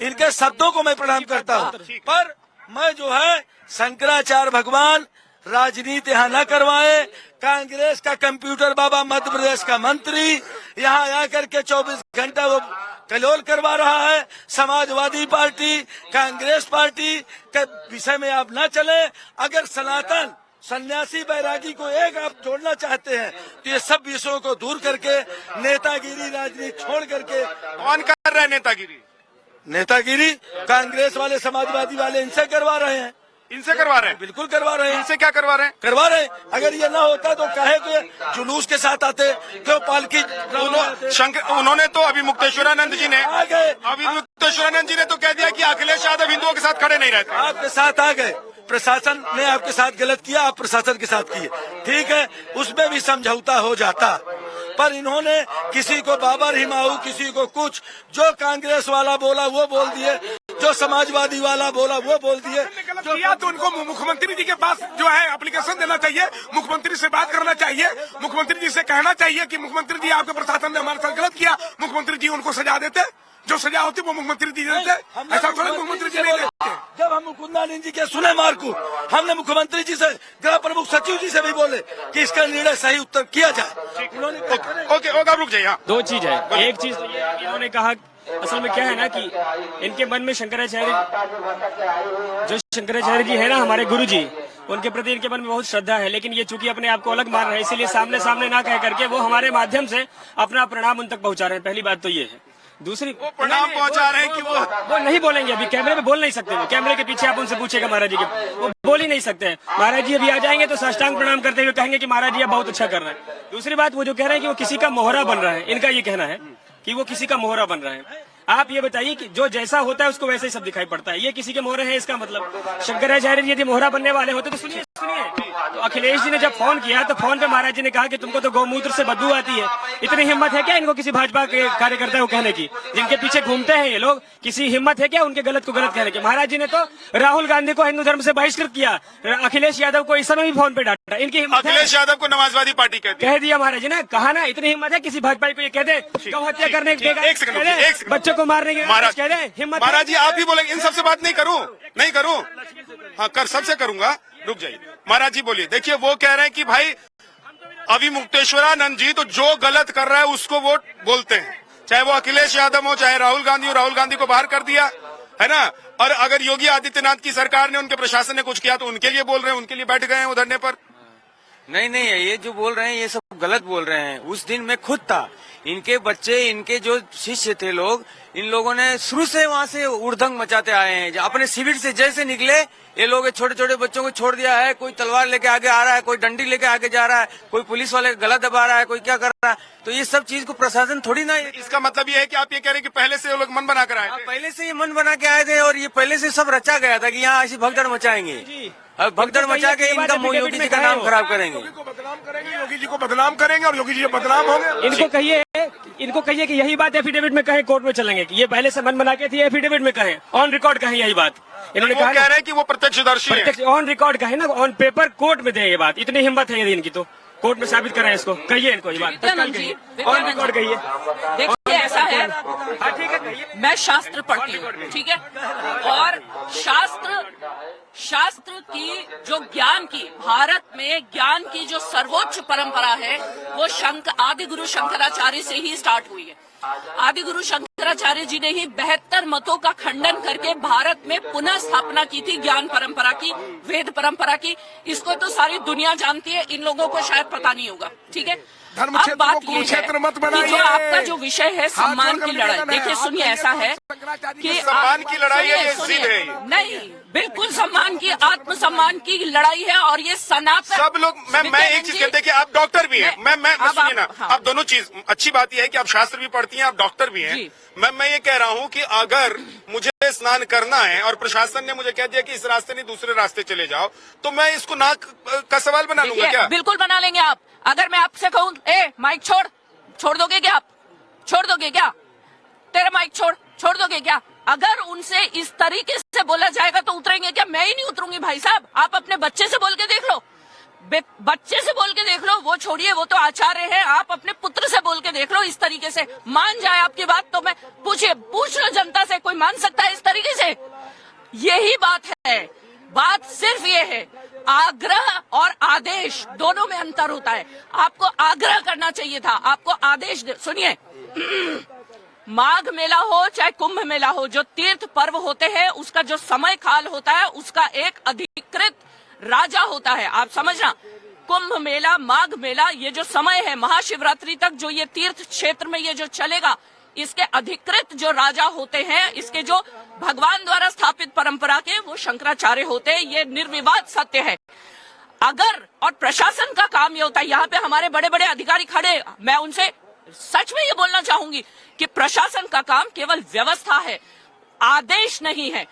इनके शब्दों को मैं प्रणाम करता हूँ। पर मैं जो है शंकराचार्य भगवान राजनीति यहाँ न करवाए। कांग्रेस का कंप्यूटर बाबा मध्य प्रदेश का मंत्री यहाँ आकर के 24 घंटा वो कलोल करवा रहा है। समाजवादी पार्टी, कांग्रेस पार्टी के विषय में आप न चले। अगर सनातन सन्यासी बैरागी को एक आप जोड़ना चाहते हैं तो ये सब विषयों को दूर करके नेतागिरी राजनीति छोड़ करके। कौन कर रहा है नेतागिरी? नेतागिरी कांग्रेस वाले, समाजवादी वाले इनसे करवा रहे हैं। इनसे करवा रहे हैं? बिल्कुल करवा रहे हैं। इनसे क्या करवा रहे हैं? करवा रहे हैं। अगर ये ना होता तो काहे के जुलूस के साथ आते, क्यों पालकी? उन्होंने तो अभी मुक्तेश्वरानंद जी ने तो कह दिया कि अखिलेश यादव हिंदुओं के साथ खड़े नहीं रहते। आपके साथ आ गए, प्रशासन ने आपके साथ गलत किया, आप प्रशासन के साथ किए, ठीक है, उसमें भी समझौता हो जाता। पर इन्होंने किसी को बाबर हिमाऊ, किसी को कुछ, जो कांग्रेस वाला बोला वो बोल दिए, जो समाजवादी वाला बोला वो बोल दिए। जो किया तो उनको मुख्यमंत्री जी के पास जो है एप्लीकेशन देना चाहिए, मुख्यमंत्री से बात करना चाहिए, मुख्यमंत्री जी से कहना चाहिए कि मुख्यमंत्री जी आपके प्रशासन ने हमारे साथ गलत किया। मुख्यमंत्री जी उनको सजा देते, जो सजा होती वो मुख्यमंत्री जी देते। ऐसा थोड़ा मुख्यमंत्री जी नहीं देते। जब हम मुकुंदानंद जी के सुने मार्कू, हमने मुख्यमंत्री जी से, गृह प्रमुख सचिव जी से भी बोले कि इसका निर्णय सही उत्तर किया जाए। उन्होंने ओके, रुक जाइए। 2 चीज है। एक चीज तो ये इन्होंने कहा असल में क्या है ना कि इनके मन में शंकराचार्य जी है ना, हमारे गुरु जी, उनके प्रति इनके मन में बहुत श्रद्धा है, लेकिन ये चूंकि अपने आप को अलग मान रहे हैं, इसीलिए सामने सामने ना कह करके वो हमारे माध्यम से अपना प्रणाम उन तक पहुंचा रहे हैं। पहली बात तो ये है। दूसरी, वो प्रणाम पहुंचा रहे हैं कि वो नहीं बोलेंगे, अभी कैमरे में बोल नहीं सकते। वो कैमरे के पीछे आप उनसे पूछेगा महाराज जी के, वो बोल ही नहीं सकते हैं। महाराज जी अभी आ जाएंगे तो साष्टांग प्रणाम करते हुए कहेंगे कि महाराज जी आप बहुत अच्छा कर रहे हैं। दूसरी बात, वो जो कह रहे हैं कि वो किसी का मोहरा बन रहा है, इनका ये कहना है कि वो किसी का मोहरा बन रहा है। आप ये बताइए कि जो जैसा होता है उसको वैसे ही सब दिखाई पड़ता है। ये किसी के मोहरे हैं, इसका मतलब शंकराचार्य जी यदि मोहरा बनने वाले होते तो सुनिए तो अखिलेश जी ने जब फोन किया तो फोन पे महाराज जी ने कहा कि तुमको तो गौमूत्र से बदबू आती है। इतनी हिम्मत है क्या इनको किसी भाजपा के कार्यकर्ता को कहने की, जिनके पीछे घूमते हैं ये लोग? किसी हिम्मत है क्या उनके गलत को गलत कहने की? महाराज जी ने तो राहुल गांधी को हिंदू धर्म से बहिष्कृत किया, अखिलेश यादव को इस समय भी फोन पे डांटा। इनकी हिम्मत अखिलेश यादव को समाजवादी पार्टी कहती है। कह दिया महाराज जी ने, कहा ना इतनी हिम्मत है किसी भाजपा को ये कह दे गौ हत्या करने एक सेकंड, बच्चों को मारने की कह दे हिम्मत। महाराज जी आप ही बोलेंगे, इन सबसे बात नहीं करूं? हाँ कर, सबसे करूंगा, रुक जाइए। महाराज जी बोलिए। देखिए वो कह रहे हैं कि भाई अभी मुक्तेश्वरानंद जी तो जो गलत कर रहा है उसको वोट बोलते हैं, चाहे वो अखिलेश यादव हो चाहे राहुल गांधी हो। राहुल गांधी को बाहर कर दिया है ना, और अगर योगी आदित्यनाथ की सरकार ने, उनके प्रशासन ने कुछ किया तो उनके लिए बोल रहे हैं, उनके लिए बैठ गए हैं उधरने पर। नहीं, ये जो बोल रहे हैं ये सब गलत बोल रहे हैं। उस दिन मैं खुद था, इनके बच्चे, इनके जो शिष्य थे लोग, इन लोगों ने शुरू से वहाँ से उड़दंग मचाते आए हैं। अपने शिविर से जैसे निकले ये लोग छोटे छोटे बच्चों को छोड़ दिया है। कोई तलवार लेके आगे आ रहा है, कोई डंडी लेके आगे जा रहा है, कोई पुलिस वाले गला दबा रहा है, कोई क्या कर रहा है। तो ये सब चीज को प्रशासन थोड़ी ना, इसका मतलब ये है कि आप ये कह रहे हैं कि पहले से ये लोग मन बना कर आए थे? पहले से ये मन बना के आए थे और ये पहले से सब रचा गया था कि यहाँ ऐसी भगदड़ मचाएंगे, और भगदड़ मचा के इनका योगी जी का नाम खराब करेंगे। योगी को बदनाम करेंगे, योगी जी को बदनाम करेंगे और योगी जी बदनाम होंगे। इनको कहिए कि यही बात एफिडेविट में कहें, कोर्ट में चलेंगे कि ये पहले से मन बना के थी, एफिडेविट में कहें, ऑन रिकॉर्ड कहें यही बात। इन्होंने कहा, कह रहे हैं कि वो प्रत्यक्षदर्शी हैं। ऑन रिकॉर्ड कहें ना, ऑन पेपर कोर्ट में दें ये बात। इतनी हिम्मत है यदि इनकी तो कोर्ट में साबित करें इसको, कहिए इनको ये बात, ऑन रिकॉर्ड कहिए। देखिए ऐसा है, ठीक है कहिए। मैं शास्त्र पढ़ती हूँ, ठीक है, और शास्त्र की जो ज्ञान की, भारत में ज्ञान की जो सर्वोच्च परंपरा है वो आदि गुरु शंकराचार्य से ही स्टार्ट हुई है। आदि गुरु शंकराचार्य जी ने ही 72 मतों का खंडन करके भारत में पुनः स्थापना की थी ज्ञान परंपरा की, वेद परंपरा की। इसको तो सारी दुनिया जानती है, इन लोगों को शायद पता नहीं होगा, ठीक है। धर्म अब क्षेत्र बात को ये कुरुक्षेत्र है मत बनाइए। कि जो आपका जो विषय है सम्मान की लड़ाई, देखिए सुनिए ऐसा है कि सम्मान की लड़ाई है, ये जिद है ये। नहीं, बिल्कुल सम्मान की, आत्मसम्मान की लड़ाई है, और ये सनातन सब लोग। मैं एक चीज कहते हैं कि आप डॉक्टर भी हैं, मैं सुनिए ना, आप दोनों चीज, अच्छी बात यह है कि आप शास्त्र भी पढ़ती हैं, आप डॉक्टर भी हैं। मैं ये कह रहा हूँ कि अगर मुझे स्नान करना है और प्रशासन ने मुझे कह दिया कि इस रास्ते नहीं दूसरे रास्ते चले जाओ, तो मैं इसको नाक का सवाल बना लूंगा क्या? बिल्कुल बना लेंगे आप। अगर मैं आपसे कहूँ माइक छोड़ दोगे क्या? आप छोड़ दोगे क्या? तेरा माइक छोड़ दोगे क्या? अगर उनसे इस तरीके से बोला जाएगा तो उतरेंगे क्या? मैं ही नहीं उतरूंगी भाई साहब। आप अपने बच्चे से बोल के देख लो, बच्चे से बोल के देख लो, वो छोड़िए, वो तो आचार्य है। आप अपने पुत्र से बोल के देख लो, इस तरीके से मान जाए आपकी बात तो मैं पूछ लो जनता से, कोई मान सकता है इस तरीके से? यही बात है, बात सिर्फ ये है, आग्रह और आदेश दोनों में अंतर होता है। आपको आग्रह करना चाहिए था, आपको आदेश। सुनिए, माघ मेला हो चाहे कुंभ मेला हो, जो तीर्थ पर्व होते हैं उसका जो समय काल होता है उसका एक अधिकृत राजा होता है। आप समझना, कुंभ मेला, माघ मेला, ये जो समय है महाशिवरात्रि तक जो ये तीर्थ क्षेत्र में ये जो चलेगा, इसके अधिकृत जो राजा होते हैं, इसके जो भगवान द्वारा स्थापित परंपरा के, वो शंकराचार्य होते हैं। ये निर्विवाद सत्य है। अगर, और प्रशासन का काम ये होता है, यहाँ पे हमारे बड़े बड़े अधिकारी खड़े, मैं उनसे सच में ये बोलना चाहूंगी कि प्रशासन का काम केवल व्यवस्था है, आदेश नहीं है।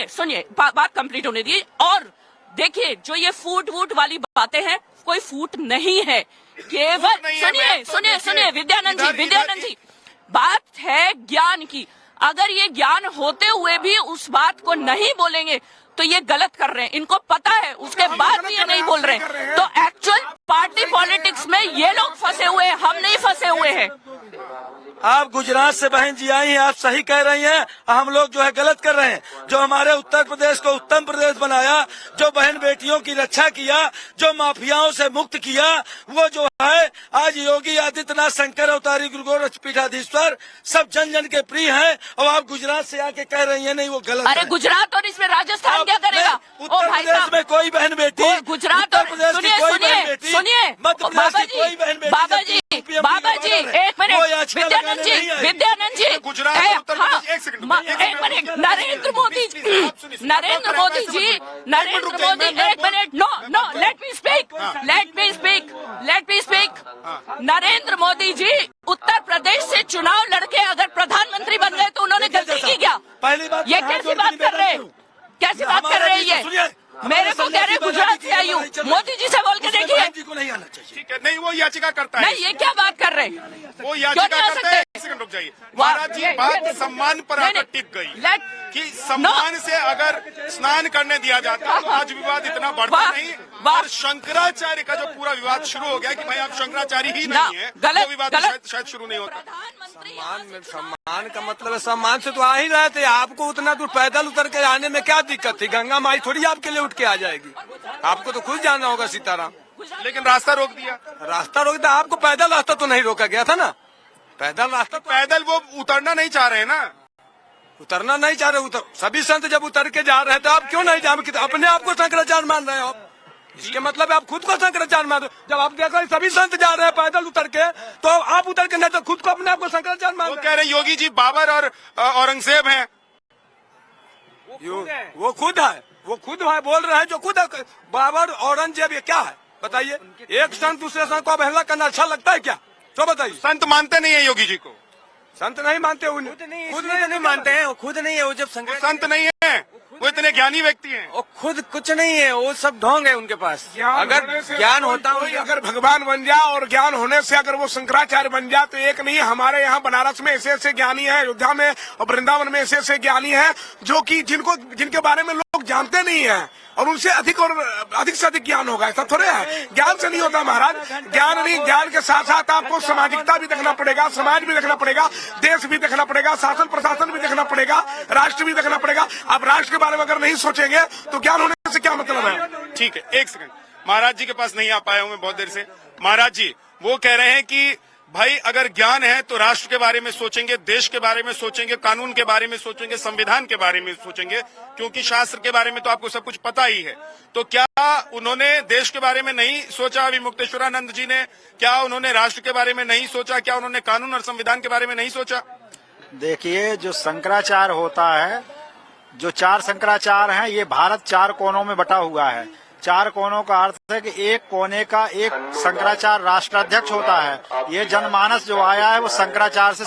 सुनिए बात कंप्लीट होने दी। और देखिए, जो ये फूट वूट वाली बातें हैं, कोई फूट नहीं है, केवल सुनिए विद्यानंद जी, बात है ज्ञान की। अगर ये ज्ञान होते हुए भी उस बात को नहीं बोलेंगे तो ये गलत कर रहे हैं, इनको पता है, उसके बाद भी ये नहीं बोल रहे हैं। तो एक्चुअल पार्टी पॉलिटिक्स में ये लोग फंसे हुए हैं, हम नहीं फंसे हुए हैं। आप गुजरात से बहन जी आई हैं, आप सही कह रही हैं, हम लोग जो है गलत कर रहे हैं। जो हमारे उत्तर प्रदेश को उत्तम प्रदेश बनाया, जो बहन बेटियों की रक्षा किया, जो माफियाओं से मुक्त किया, वो जो है आज योगी आदित्यनाथ, शंकर अवतारी, गुरु गोरख पीठाधीश्वर सब जन जन के प्रिय हैं। और आप गुजरात से आके कह रही हैं नहीं वो गलत अरे है। गुजरात और इसमें राजस्थान क्या करेगा? ओ उत्तर भाई प्रदेश साहब, में कोई बहन बेटी, वो गुजरात उत्तर और प्रदेश की कोई बहन बेटी, सुनिए मध्य प्रदेश की कोई बहन बेटी, बाबा जी एक मिनट, विद्यानंद जी गुजरात और उत्तर प्रदेश, एक सेकंड, एक मिनट, नरेंद्र मोदी जी, एक minute, no let me speak. Narendra Modi ji Uttar Pradesh से चुनाव लड़के अगर प्रधानमंत्री बन गए तो उन्होंने गलती की क्या? पहली बात ये कैसी बात कर रहे हैं? कैसी बात कर रहे हैं ये? मेरे को कह रहे गुजरात से आई हूँ, मोदी जी से बोल के देखिए। जी को नहीं आना चाहिए। ठीक है, नहीं वो याचिका करता है, नहीं ये क्या बात कर रहे हैं? वो क्यों याचिका नहीं आ करता है। सकते? एक सेकंड रुक जाइए महाराज जी, बात सम्मान पर आकर टिक गई कि सम्मान से अगर स्नान करने दिया जाता तो आज विवाद इतना बढ़ता नहीं। और शंकराचार्य का जो पूरा विवाद शुरू हो गया कि भाई आप शंकराचार्य ही नहीं है, वो विवाद शायद शुरू नहीं होता। सम्मान का मतलब है, सम्मान से तो आ ही रहे थे। आपको उतना दूर पैदल उतर के आने में क्या दिक्कत थी? गंगा माई थोड़ी आपके लिए उठ के आ जाएगी, आपको तो खुद जाना होगा सीताराम। लेकिन रास्ता रोक दिया। रास्ता रोक दिया आपको, पैदल रास्ता तो नहीं रोका गया था ना। पैदल रास्ता पैदल वो उतरना नहीं चाह रहे हैं ना, उतरना नहीं चाह रहे। सभी संत जब उतर के जा रहे थे, आप क्यों नहीं जा? अपने आप को शंकराचार्य मान रहे हो आप? इसके मतलब आप खुद को शंकराचार्य मान रहे हो। जब आप देखो सभी संत जा रहे हैं पैदल उतर के, तो आप उतर के नहीं तो खुद को अपने आप को शंकराचार्य मान वो रहे कह रहे योगी जी बाबर और औरंगजेब हैं। वो खुद है बोल रहे हैं, जो खुद है। बाबर औरंगजेब ये क्या है बताइए? एक संत दूसरे संत को अवहेलना करना अच्छा लगता है क्या? तो बताइए। संत मानते नहीं है योगी जी को, संत नहीं मानते, खुद नहीं मानते हैं। वो खुद नहीं है, वो जब वो संत नहीं है, वो इतने ज्ञानी व्यक्ति हैं। वो खुद कुछ नहीं है, वो सब ढोंग है उनके पास। अगर ज्ञान होता कोई अगर भगवान बन जाए और ज्ञान होने से अगर वो शंकराचार्य बन जाए तो एक नहीं, हमारे यहाँ बनारस में ऐसे ऐसे ज्ञानी हैं, अयोध्या में और वृंदावन में ऐसे ऐसे ज्ञानी हैं जो कि जिनके बारे में लोग जानते नहीं है और उनसे अधिक से अधिक ज्ञान होगा। ऐसा थोड़े है, ज्ञान से नहीं होता महाराज। ज्ञान नहीं, ज्ञान के साथ साथ आपको सामाजिकता भी देखना पड़ेगा, समाज भी देखना पड़ेगा, देश भी देखना पड़ेगा, शासन प्रशासन भी देखना पड़ेगा, राष्ट्र भी देखना पड़ेगा। आप राष्ट्र के बारे में अगर नहीं सोचेंगे तो ज्ञान होने से क्या मतलब है? ठीक है, एक सेकंड, महाराज जी के पास नहीं आ पाया हूं मैं बहुत देर से। महाराज जी वो कह रहे हैं कि भाई अगर ज्ञान है तो राष्ट्र के बारे में सोचेंगे, देश के बारे में सोचेंगे, कानून के बारे में सोचेंगे, संविधान के बारे में सोचेंगे, क्योंकि शास्त्र के बारे में तो आपको सब कुछ पता ही है। तो क्या उन्होंने देश के बारे में नहीं सोचा? अभी मुक्तेश्वरानंद जी ने, क्या उन्होंने राष्ट्र के बारे में नहीं सोचा? क्या उन्होंने कानून और संविधान के बारे में नहीं सोचा? देखिए, जो शंकराचार्य होता है, जो 4 शंकराचार्य हैं, ये भारत 4 कोनों में बटा हुआ है। 4 कोनों का अर्थ है कि एक कोने का एक शंकराचार्य राष्ट्राध्यक्ष होता है। ये जनमानस जो आया है वो शंकराचार्य से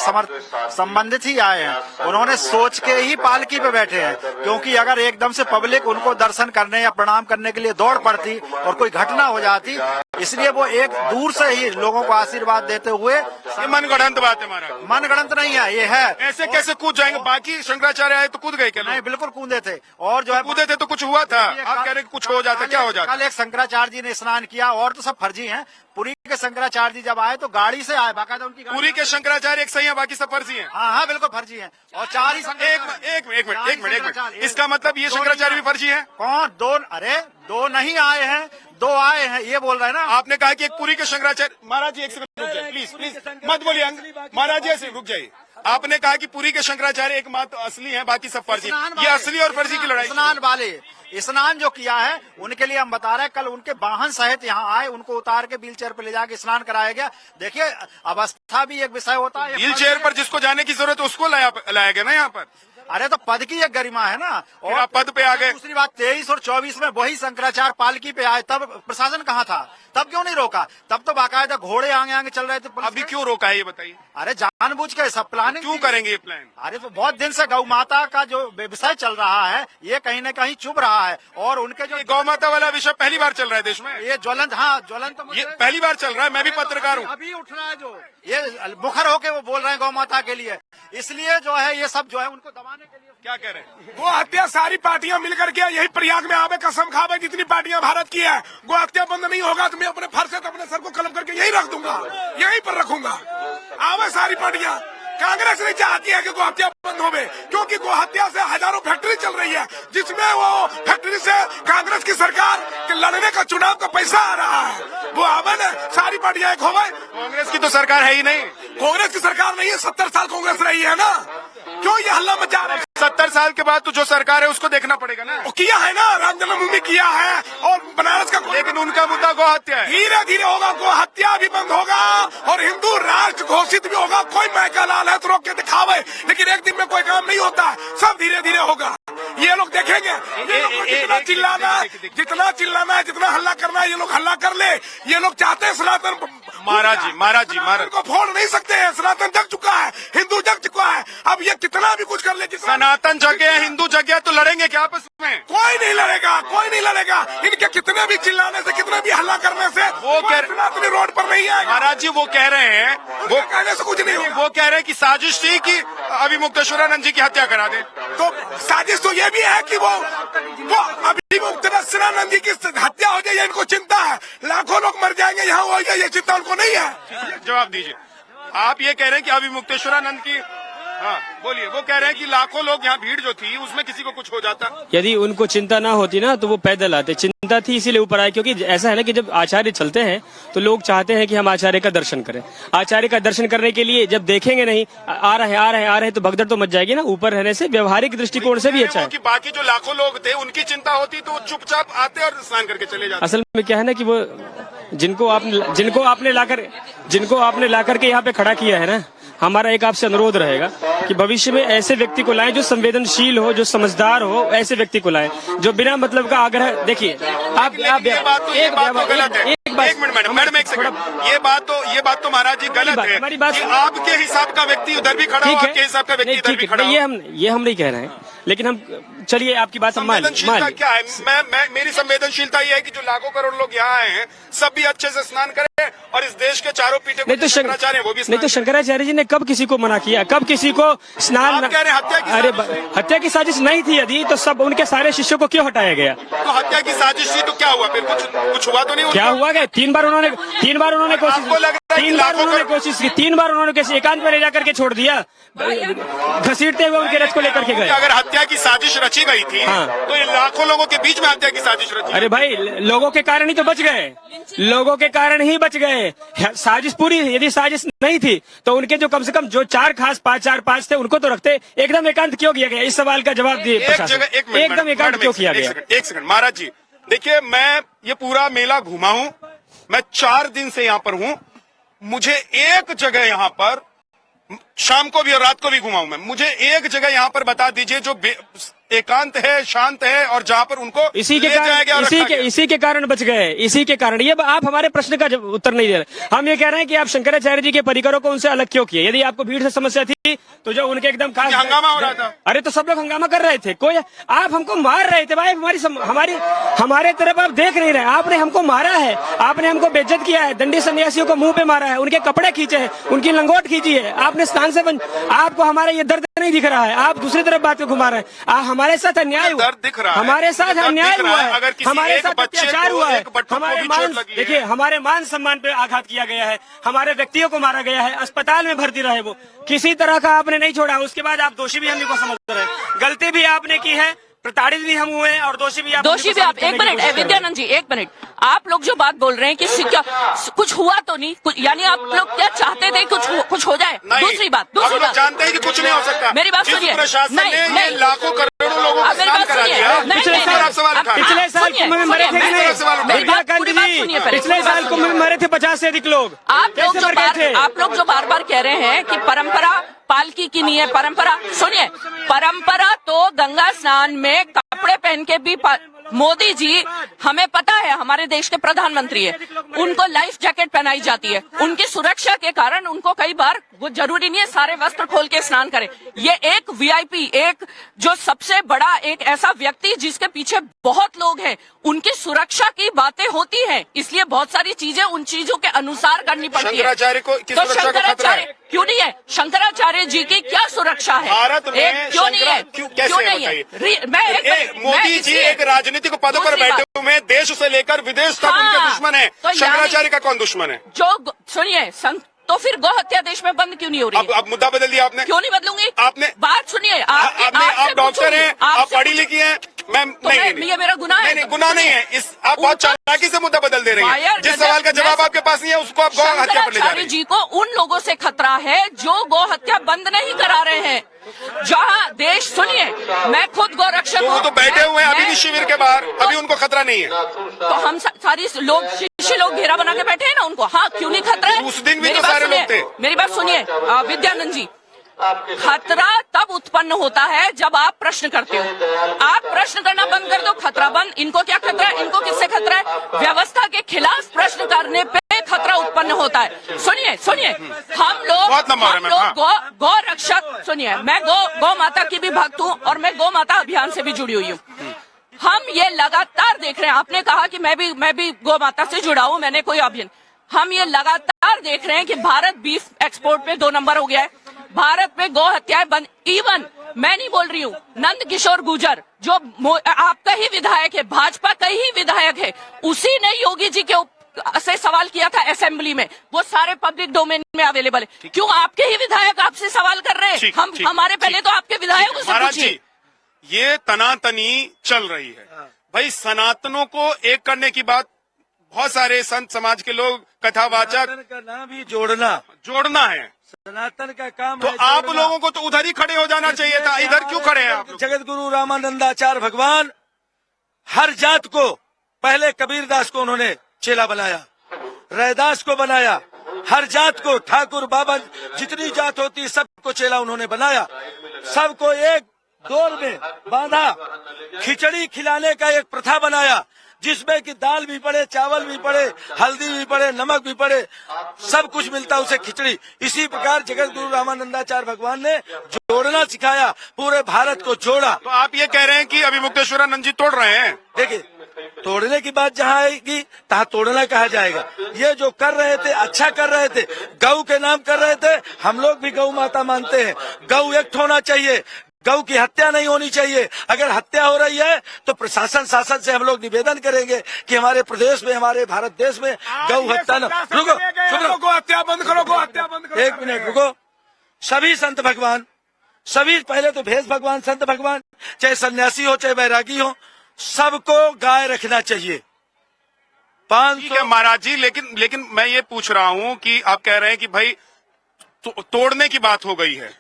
संबंधित ही आए हैं। उन्होंने सोच के ही पालकी पे बैठे हैं, क्योंकि अगर एकदम से पब्लिक उनको दर्शन करने या प्रणाम करने के लिए दौड़ पड़ती और कोई घटना हो जाती, इसलिए वो एक दूर से ही लोगों को आशीर्वाद देते हुए। ये मनगढ़ंत बात है महाराज, मनगढ़ंत नहीं है, ये है। ऐसे कैसे कूद जाएंगे? बाकी शंकराचार्य आए तो कूद गए क्या? नहीं, बिल्कुल कूदे थे। और जो है कूदे थे तो कुछ हुआ था? आप कह रहे कुछ हो जाता, क्या हो जाता? कल एक शंकराचार्य जी ने स्नान किया, और तो सब फर्जी हैं। पुरी के शंकराचार्य जी जब आए तो गाड़ी से आए, बाकायदा उनकी पूरी के शंकराचार्य एक सही है, बाकी सब फर्जी हैं। हाँ हाँ, बिल्कुल फर्जी हैं। और 4 ही एक मिनट, इसका मतलब ये शंकराचार्य भी फर्जी है? कौन? 2? अरे 2 नहीं आए हैं, 2 आए हैं, ये बोल रहे हैं ना। आपने कहा कि एक पूरी के शंकराचार्य। महाराज जी एक सेकंड रुक जाइए, प्लीज मत बोलिए महाराज जी, ऐसे रुक जाइए। आपने कहा कि पुरी के शंकराचार्य एकमात्र असली हैं, बाकी सब फर्जी। ये असली और फर्जी की लड़ाई। स्नान वाले स्नान जो किया है उनके लिए हम बता रहे हैं, कल उनके वाहन सहित यहाँ आए, उनको उतार के व्हील चेयर पर ले जाके स्नान कराया गया। देखिए, अवस्था भी एक विषय होता है। व्हील चेयर पर जिसको जाने की जरूरत है उसको लाया गया ना यहाँ पर। अरे तो पद की एक गरिमा है ना, और आप पद पे आ गए। दूसरी बात, 23 और 24 में वही शंकराचार्य पालकी पे आए, तब प्रशासन कहाँ था? तब क्यों नहीं रोका? तब तो बाकायदा घोड़े आगे आगे चल रहे थे। अभी क्यों रोका है ये बताइए? अरे जानबूझ के सब प्लानिंग क्यों करेंगे ये प्लान? अरे तो बहुत दिन से गौ माता का जो विषय चल रहा है, ये कहीं न कहीं चुभ रहा है। और उनके जो गौ माता वाला विषय पहली बार चल रहा है देश में। ये ज्वलंत, हाँ ज्वलंत, ये पहली बार चल रहा है। मैं भी पत्रकार हूँ। अभी उठ रहा है जो ये मुखर होके वो बोल रहे हैं गौ माता के लिए, इसलिए जो है ये सब जो है उनको दबाने के लिए। क्या कह रहे हैं? गो हत्या सारी पार्टियां मिलकर के यही प्रयाग में आवे, कसम खावे, जितनी पार्टियां भारत की है, गो हत्या बंद नहीं होगा तो मैं अपने फर से अपने सर को कलम करके यहीं रख दूंगा, यहीं पर रखूंगा। आवे सारी पार्टियां, कांग्रेस नहीं चाहती है कि गो हत्या बंद हो गए, क्योंकि गो हत्या से हजारों फैक्ट्री चल रही है, जिसमें वो फैक्ट्री से कांग्रेस की सरकार के लड़ने का चुनाव का पैसा आ रहा है। वो आवन सारी पार्टियां एक हो गए। कांग्रेस की तो सरकार है ही नहीं। कांग्रेस की सरकार नहीं है, 70 साल कांग्रेस रही है ना, क्यों ये हल्ला मचा रहे हैं? 70 साल के बाद तो जो सरकार है उसको देखना पड़ेगा ना। वो किया है ना, राम जन्मभूमि किया है और बनारस का, लेकिन उनका मुद्दा गौ हत्या है। धीरे धीरे होगा, गो हत्या भी बंद होगा और हिंदू राष्ट्र घोषित भी होगा। कोई मैका लाल है तो रोक के दिखावे, लेकिन एक दिन में कोई काम नहीं होता, सब धीरे धीरे होगा। ये लोग देखेंगे, ये लोग को जितना चिल्लाना है, जितना हल्ला करना है, ये लोग हल्ला कर ले। ये लोग चाहते हैं सनातन महाराज जी को फोड़ नहीं सकते हैं। सनातन जग चुका है, हिंदू जग चुका है। अब ये कितना भी कुछ कर ले, सनातन जगह हिंदू जगह तो लड़ेंगे क्या आपस में? कोई नहीं लड़ेगा। इनके कितने भी चिल्लाने से, कितने भी हल्ला करने से वो सनातनी रोड पर नहीं आएगा। महाराज जी वो कह रहे हैं, वो कहने से कुछ नहीं होगा। वो कह रहे हैं कि साजिश थी कि अभिमुक्तेश्वरानंद जी की हत्या करा दे। तो साजिश तो ये भी है कि वो अभिमुक्तेश्वरानंद जी की हत्या हो जाए, इनको चिंता है। लाखों लोग मर जाएंगे यहाँ, हो जाए, ये चिंता उनको नहीं है। जवाब दीजिए। आप ये कह रहे हैं कि अभिमुक्तेश्वरानंद की, हाँ बोलिए। वो कह रहे हैं कि लाखों लोग यहाँ भीड़ जो थी उसमें किसी को कुछ हो जाता। यदि उनको चिंता ना होती ना तो वो पैदल आते। चिंता थी इसीलिए ऊपर आए, क्योंकि ऐसा है ना कि जब आचार्य चलते हैं तो लोग चाहते हैं कि हम आचार्य का दर्शन करें। आचार्य का दर्शन करने के लिए जब देखेंगे नहीं, आ रहे हैं तो भगदड़ तो मच जाएगी ना। ऊपर रहने से व्यवहारिक दृष्टिकोण से भी अच्छा है। कि बाकी जो लाखों लोग थे उनकी चिंता होती तो वो चुपचाप आते और स्नान करके चले जाते। असल में क्या है ना कि वो जिनको आपने लाकर के यहाँ पे खड़ा किया है ना, हमारा एक आपसे अनुरोध रहेगा कि भविष्य में ऐसे व्यक्ति को लाएं जो संवेदनशील हो, जो समझदार हो, ऐसे व्यक्ति को लाएं जो बिना मतलब का आग्रह। देखिए आप ये बात तो गलत है। एक मिनट मैडम एक सेकंड। ये बात तो महाराज जी गलत है। हमारी बात, आपके हिसाब का व्यक्ति उधर भी खड़ा हो, आपके हिसाब का व्यक्ति इधर भी खड़ा हो। ये हम नहीं कह रहे हैं, लेकिन हम चलिए आपकी बात हम मान संवेदनशीलता क्या है? मैं मेरी संवेदनशीलता ये है कि जो लाखों करोड़ लोग यहाँ आए हैं सब भी अच्छे से स्नान करें और इस देश के चारों पीठे नहीं तो शंकराचार्य जी ने कब किसी को मना किया? कब किसी को स्नान? आप कह रहे हैं हत्या की साजिश नहीं थी यदि, तो सब उनके सारे शिष्यों को क्यों हटाया गया? तो हत्या की साजिश थी तो क्या हुआ फिर? कुछ हुआ तो नहीं? क्या हुआ गया? तीन बार उन्होंने कोशिश की, 3 बार उन्होंने कैसे एकांत में ले जाकर के छोड़ दिया, घसीटते हुए उनके रथ को लेकर के गए। अगर हत्या की साजिश रची गई थी तो ये लाखों लोगों के बीच में हत्या की साजिश रची। अरे भाई, लोगों के कारण ही तो बच गए, लोगों के कारण ही बच गए। साजिश पूरी, यदि साजिश नहीं थी तो उनके जो कम से कम जो 4 खास 5 थे उनको तो रखते। एकदम एकांत क्यों किया गया? इस सवाल का जवाब दिए एकदम एकांत क्यों किया गया? एक सेकंड महाराज जी, देखिए मैं ये पूरा मेला घूमा हूँ, मैं 4 दिन से यहाँ पर हूँ। मुझे एक जगह यहाँ पर शाम को भी और रात को भी घुमाऊं मैं, मुझे एक जगह यहाँ पर बता दीजिए जो एकांत है, शांत है और जहाँ पर उनको इसी के कारण बच गए। इसी के कारण। ये आप हमारे प्रश्न का उत्तर नहीं दे रहे। हम ये कह रहे हैं कि आप शंकराचार्य जी के परिकरों को उनसे अलग क्यों किए? यदि आपको भीड़ से समस्या थी तो जो उनके एकदम खास हंगामा हो रहा था। अरे तो सब लोग हंगामा कर रहे थे, कोई आप हमको मार रहे थे भाई। हमारे तरफ आप देख नहीं रहे। आपने हमको मारा है, आपने हमको बेइज्जत किया है, दंडी सन्यासियों को मुंह पे मारा है, उनके कपड़े खींचे हैं, उनकी लंगोट खींची है, आपने स्थान से आपको हमारा ये दर्द नहीं दिख रहा है, आप दूसरी तरफ बात को घुमा रहे हैं। हमारे साथ अन्याय हुआ, दिख रहा है, हमारे साथ अन्याय हुआ है, अगर हमारे साथ अत्याचार हुआ है, हमारे मान सम्मान पे आघात किया गया है, हमारे व्यक्तियों को मारा गया है, अस्पताल में भर्ती रहे वो, किसी तरह का आपने नहीं छोड़ा। उसके बाद आप दोषी भी हम को समझ रहे हैं, गलती भी आपने की है, प्रताड़ित भी हम हुए और दोषी भी आप। एक मिनट विद्यानंद जी, एक मिनट। आप लोग जो बात बोल रहे हैं कि कुछ हुआ तो नहीं, यानी आप लोग क्या चाहते थे कुछ हो जाए? दूसरी बात जानते हैं कि कुछ नहीं हो सकता। मेरी बात सुनिए, नहीं लाखों करोड़ों लोगों को मेरी बात सुनिए। पिछले साल कुंभ में मरे थे कि नहीं? पिछले साल कुंभ में मरे थे 50 से अधिक लोग। आप लोग जो बार बार कह रहे हैं कि परंपरा पालकी की नहीं है, परंपरा सुनिए, परंपरा तो गंगा स्नान में कपड़े पहन के भी मोदी जी, हमें पता है हमारे देश के प्रधानमंत्री है, उनको लाइफ जैकेट पहनाई जाती है, उनकी सुरक्षा के कारण उनको कई बार वो जरूरी नहीं है सारे वस्त्र खोल के स्नान करें। ये एक वीआईपी, एक जो सबसे बड़ा एक ऐसा व्यक्ति जिसके पीछे बहुत लोग हैं, उनकी सुरक्षा की बातें होती हैं, इसलिए बहुत सारी चीजें उन चीजों के अनुसार करनी पड़ती है। शंकराचार्य को तो शंकराचार्य क्यों नहीं है? शंकराचार्य जी की क्या सुरक्षा है भारत में? क्यों नहीं है? क्यों नहीं है? मोदी जी एक राजनीतिक पदों पर बैठे हुए हैं, देश से लेकर विदेश तक उनके दुश्मन है। शंकराचार्य का कौन दुश्मन है? जो सुनिए, तो फिर गौ हत्या देश में बंद क्यों नहीं हो रही है? अब मुद्दा बदल दिया आपने। क्यों नहीं बदलूंगी? आपने बात सुनिए, आपने आप डॉक्टर हैं, आप पढ़ी लिखी हैं, मैं नहीं, ये मेरा गुनाह है? नहीं, गुनाह नहीं है। आप बहुत चालाकी से मुद्दा बदल दे रही हैं। जिस सवाल का जवाब आपके पास नहीं है उसको आप गौ हत्या पर ले जा रही हैं। जी को उन लोगों से खतरा है जो गौ हत्या बंद नहीं करा रहे हैं। जहाँ देश, सुनिए, मैं खुद गौरक्षक हूँ। वो तो बैठे हुए हैं अभी भी शिविर के बाहर, अभी उनको खतरा नहीं है। तो हम सारी लोग, शिष्य लोग घेरा बना के बैठे हैं ना, उनको हाँ क्यों नहीं खतरा है? उस दिन भी तो सारे लोग थे। मेरी बात सुनिए विद्यानंद जी, खतरा तब उत्पन्न होता है जब आप प्रश्न करते हो। आप प्रश्न करना बंद कर दो, खतरा बंद। इनको क्या खतरा है? इनको किससे खतरा है? व्यवस्था के खिलाफ प्रश्न करने पे खतरा उत्पन्न होता है। सुनिए, हम लोग गौ रक्षक, सुनिए, मैं गौ माता की भी भक्त हूँ और मैं गौ माता अभियान से भी जुड़ी हुई हूँ। हम ये लगातार देख रहे हैं, आपने कहा कि मैं भी गौ माता से जुड़ा हूँ, मैंने कोई अभियान, हम ये लगातार देख रहे हैं कि भारत बीफ एक्सपोर्ट पे 2 नंबर हो गया है। भारत में गौ हत्याएं बंद, इवन मैं नहीं बोल रही हूँ, नंद किशोर गुर्जर जो आपका ही विधायक है, भाजपा का ही विधायक है, उसी ने योगी जी के से सवाल किया था असेंबली में, वो सारे पब्लिक डोमेन में अवेलेबल है। क्यों आपके ही विधायक आपसे सवाल कर रहे हैं? हमारे पहले तो आपके विधायकों से पूछिए। ये तनातनी चल रही है भाई, सनातनों को एक करने की बात बहुत सारे संत समाज के लोग, कथावाचक का नाम ही जोड़ना है। सनातन का काम तो है आप जोड़ना। लोगों को तो उधर ही खड़े हो जाना चाहिए था, इधर क्यों खड़े हैं आप? जगत गुरु रामानंदाचार्य भगवान हर जात को, पहले कबीरदास को उन्होंने चेला बनाया, रैदास को बनाया, हर जात को, ठाकुर बाबा जितनी जात होती सबको चेला उन्होंने बनाया, सबको एक दौर में बांधा, खिचड़ी खिलाने का एक प्रथा बनाया जिसमें कि दाल भी पड़े, चावल भी पड़े, हल्दी भी पड़े, नमक भी पड़े, सब कुछ मिलता उसे खिचड़ी। इसी प्रकार जगत गुरु रामानंदाचार्य भगवान ने जोड़ना सिखाया, पूरे भारत को जोड़ा। तो आप ये कह रहे हैं कि अभी मुक्तेश्वरानंद जी तोड़ रहे हैं? देखिए, तोड़ने की बात जहाँ आएगी तहाँ तोड़ना कहा जाएगा। ये जो कर रहे थे अच्छा कर रहे थे, गौ के नाम कर रहे थे, हम लोग भी गौ माता मानते हैं, गौ एक होना चाहिए, गौ की हत्या नहीं होनी चाहिए। अगर हत्या हो रही है तो प्रशासन शासन से हम लोग निवेदन करेंगे कि हमारे प्रदेश में, हमारे भारत देश में गौ हत्या न, रुको, गौ हत्या बंद करो, गौ हत्या बंद करो। 1 मिनट रुको। सभी संत भगवान, सभी, पहले तो भेष भगवान, संत भगवान, चाहे सन्यासी हो चाहे बैरागी हो, सबको गाय रखना चाहिए। 500 महाराज जी, लेकिन मैं ये पूछ रहा हूँ कि आप कह रहे हैं कि भाई तोड़ने की बात हो गई है,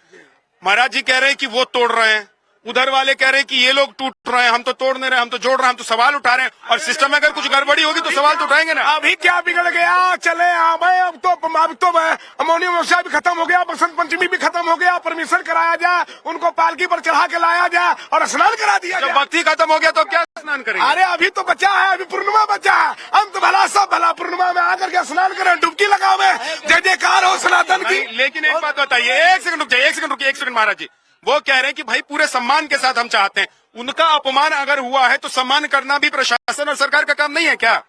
महाराज जी कह रहे हैं कि वो तोड़ रहे हैं, उधर वाले कह रहे हैं कि ये लोग टूट रहे हैं, हम तो तोड़ नहीं रहे, हम तो जोड़ रहे हैं, हम तो सवाल उठा रहे हैं, और सिस्टम में अगर कुछ गड़बड़ी होगी तो सवाल तो उठाएंगे ना। अभी क्या बिगड़ गया? चले भाई, अब तो अमोनियम व्यवसाय भी खत्म हो गया, बसंत पंचमी भी खत्म हो गया, परमिशन कराया जाए, उनको पालकी पर चढ़ा के लाया जाए और स्नान करा दिया जब जाए। वक्त ही खत्म हो गया तो क्या स्नान करेंगे? अरे अभी तो बचा है, अभी पूर्णिमा बचा है, अंत भला सब भला, पूर्णिमा में आकर के स्नान करें, डुबकी लगावे, जय जयकार हो सनातन की। लेकिन एक बात बताइए, एक सेकंड रुक जाइए, एक सेकंड महाराज जी, वो कह रहे हैं कि भाई पूरे सम्मान के साथ हम चाहते हैं, उनका अपमान अगर हुआ है तो सम्मान करना भी प्रशासन और सरकार का काम नहीं है क्या?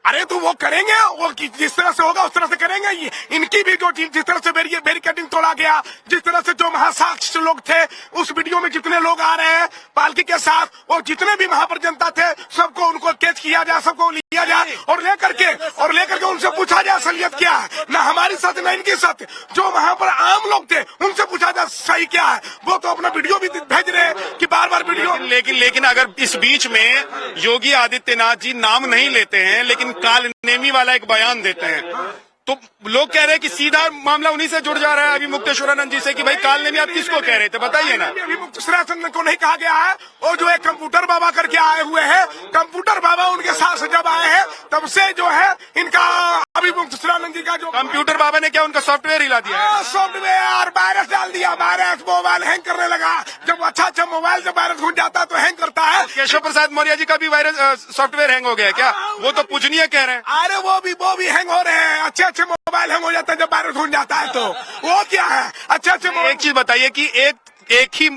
अरे तो वो करेंगे, वो जिस तरह से होगा उस तरह से करेंगे। इनकी भी जो जिस तरह से बैरिकेडिंग तोड़ा गया, जिस तरह से जो महासाक्ष लोग थे, उस वीडियो में जितने लोग आ रहे हैं पालकी के साथ, और जितने भी महापर जनता थे, सबको उनको कैच किया जाए, सबको लिया जाए और लेकर के उनसे पूछा जाए असलियत क्या है, ना हमारी सत्य ना इनकी सत्य। जो वहाँ पर आम लोग थे उनसे पूछा जाए सही क्या है। वो तो अपना वीडियो भी भेज रहे हैं कि बार वीडियो। लेकिन अगर इस बीच में योगी आदित्यनाथ जी नाम नहीं लेते हैं लेकिन काल नेमी वाला एक बयान देते हैं, तो लोग कह रहे हैं कि सीधा मामला उन्हीं से जुड़ जा रहा है अभी मुक्तेश्वरानंद जी से कि भाई काल नेमी आप किसको कह रहे थे, बताइए ना। अभी मुक्तेश्वरानंद को नहीं कहा गया है, वो जो है कंप्यूटर बाबा करके आए हुए हैं, कंप्यूटर बाबा उनके साथ जब आए हैं तब से जो है इनका, अभी मुक्तेश्वरानंद जी का जो कंप्यूटर बाबा ने क्या उनका सॉफ्टवेयर हिला दिया? सॉफ्टवेयर वायरस डाल दिया, वायरस मोबाइल हैंग करने लगा। जब अच्छा मोबाइल जब वायरस घुस जाता है तो हैंग करता है। केशव प्रसाद मौर्य जी का भी वायरस सॉफ्टवेयर हैंग हो गया क्या? वो तो पूजनीय कह रहे हैं। अरे वो भी हैंग हो रहे हैं, अच्छे मोबाइल हैंग हो जाता है जब वायरस घुस जाता है, तो वो क्या है अच्छे एक चीज बताइए कि एक ही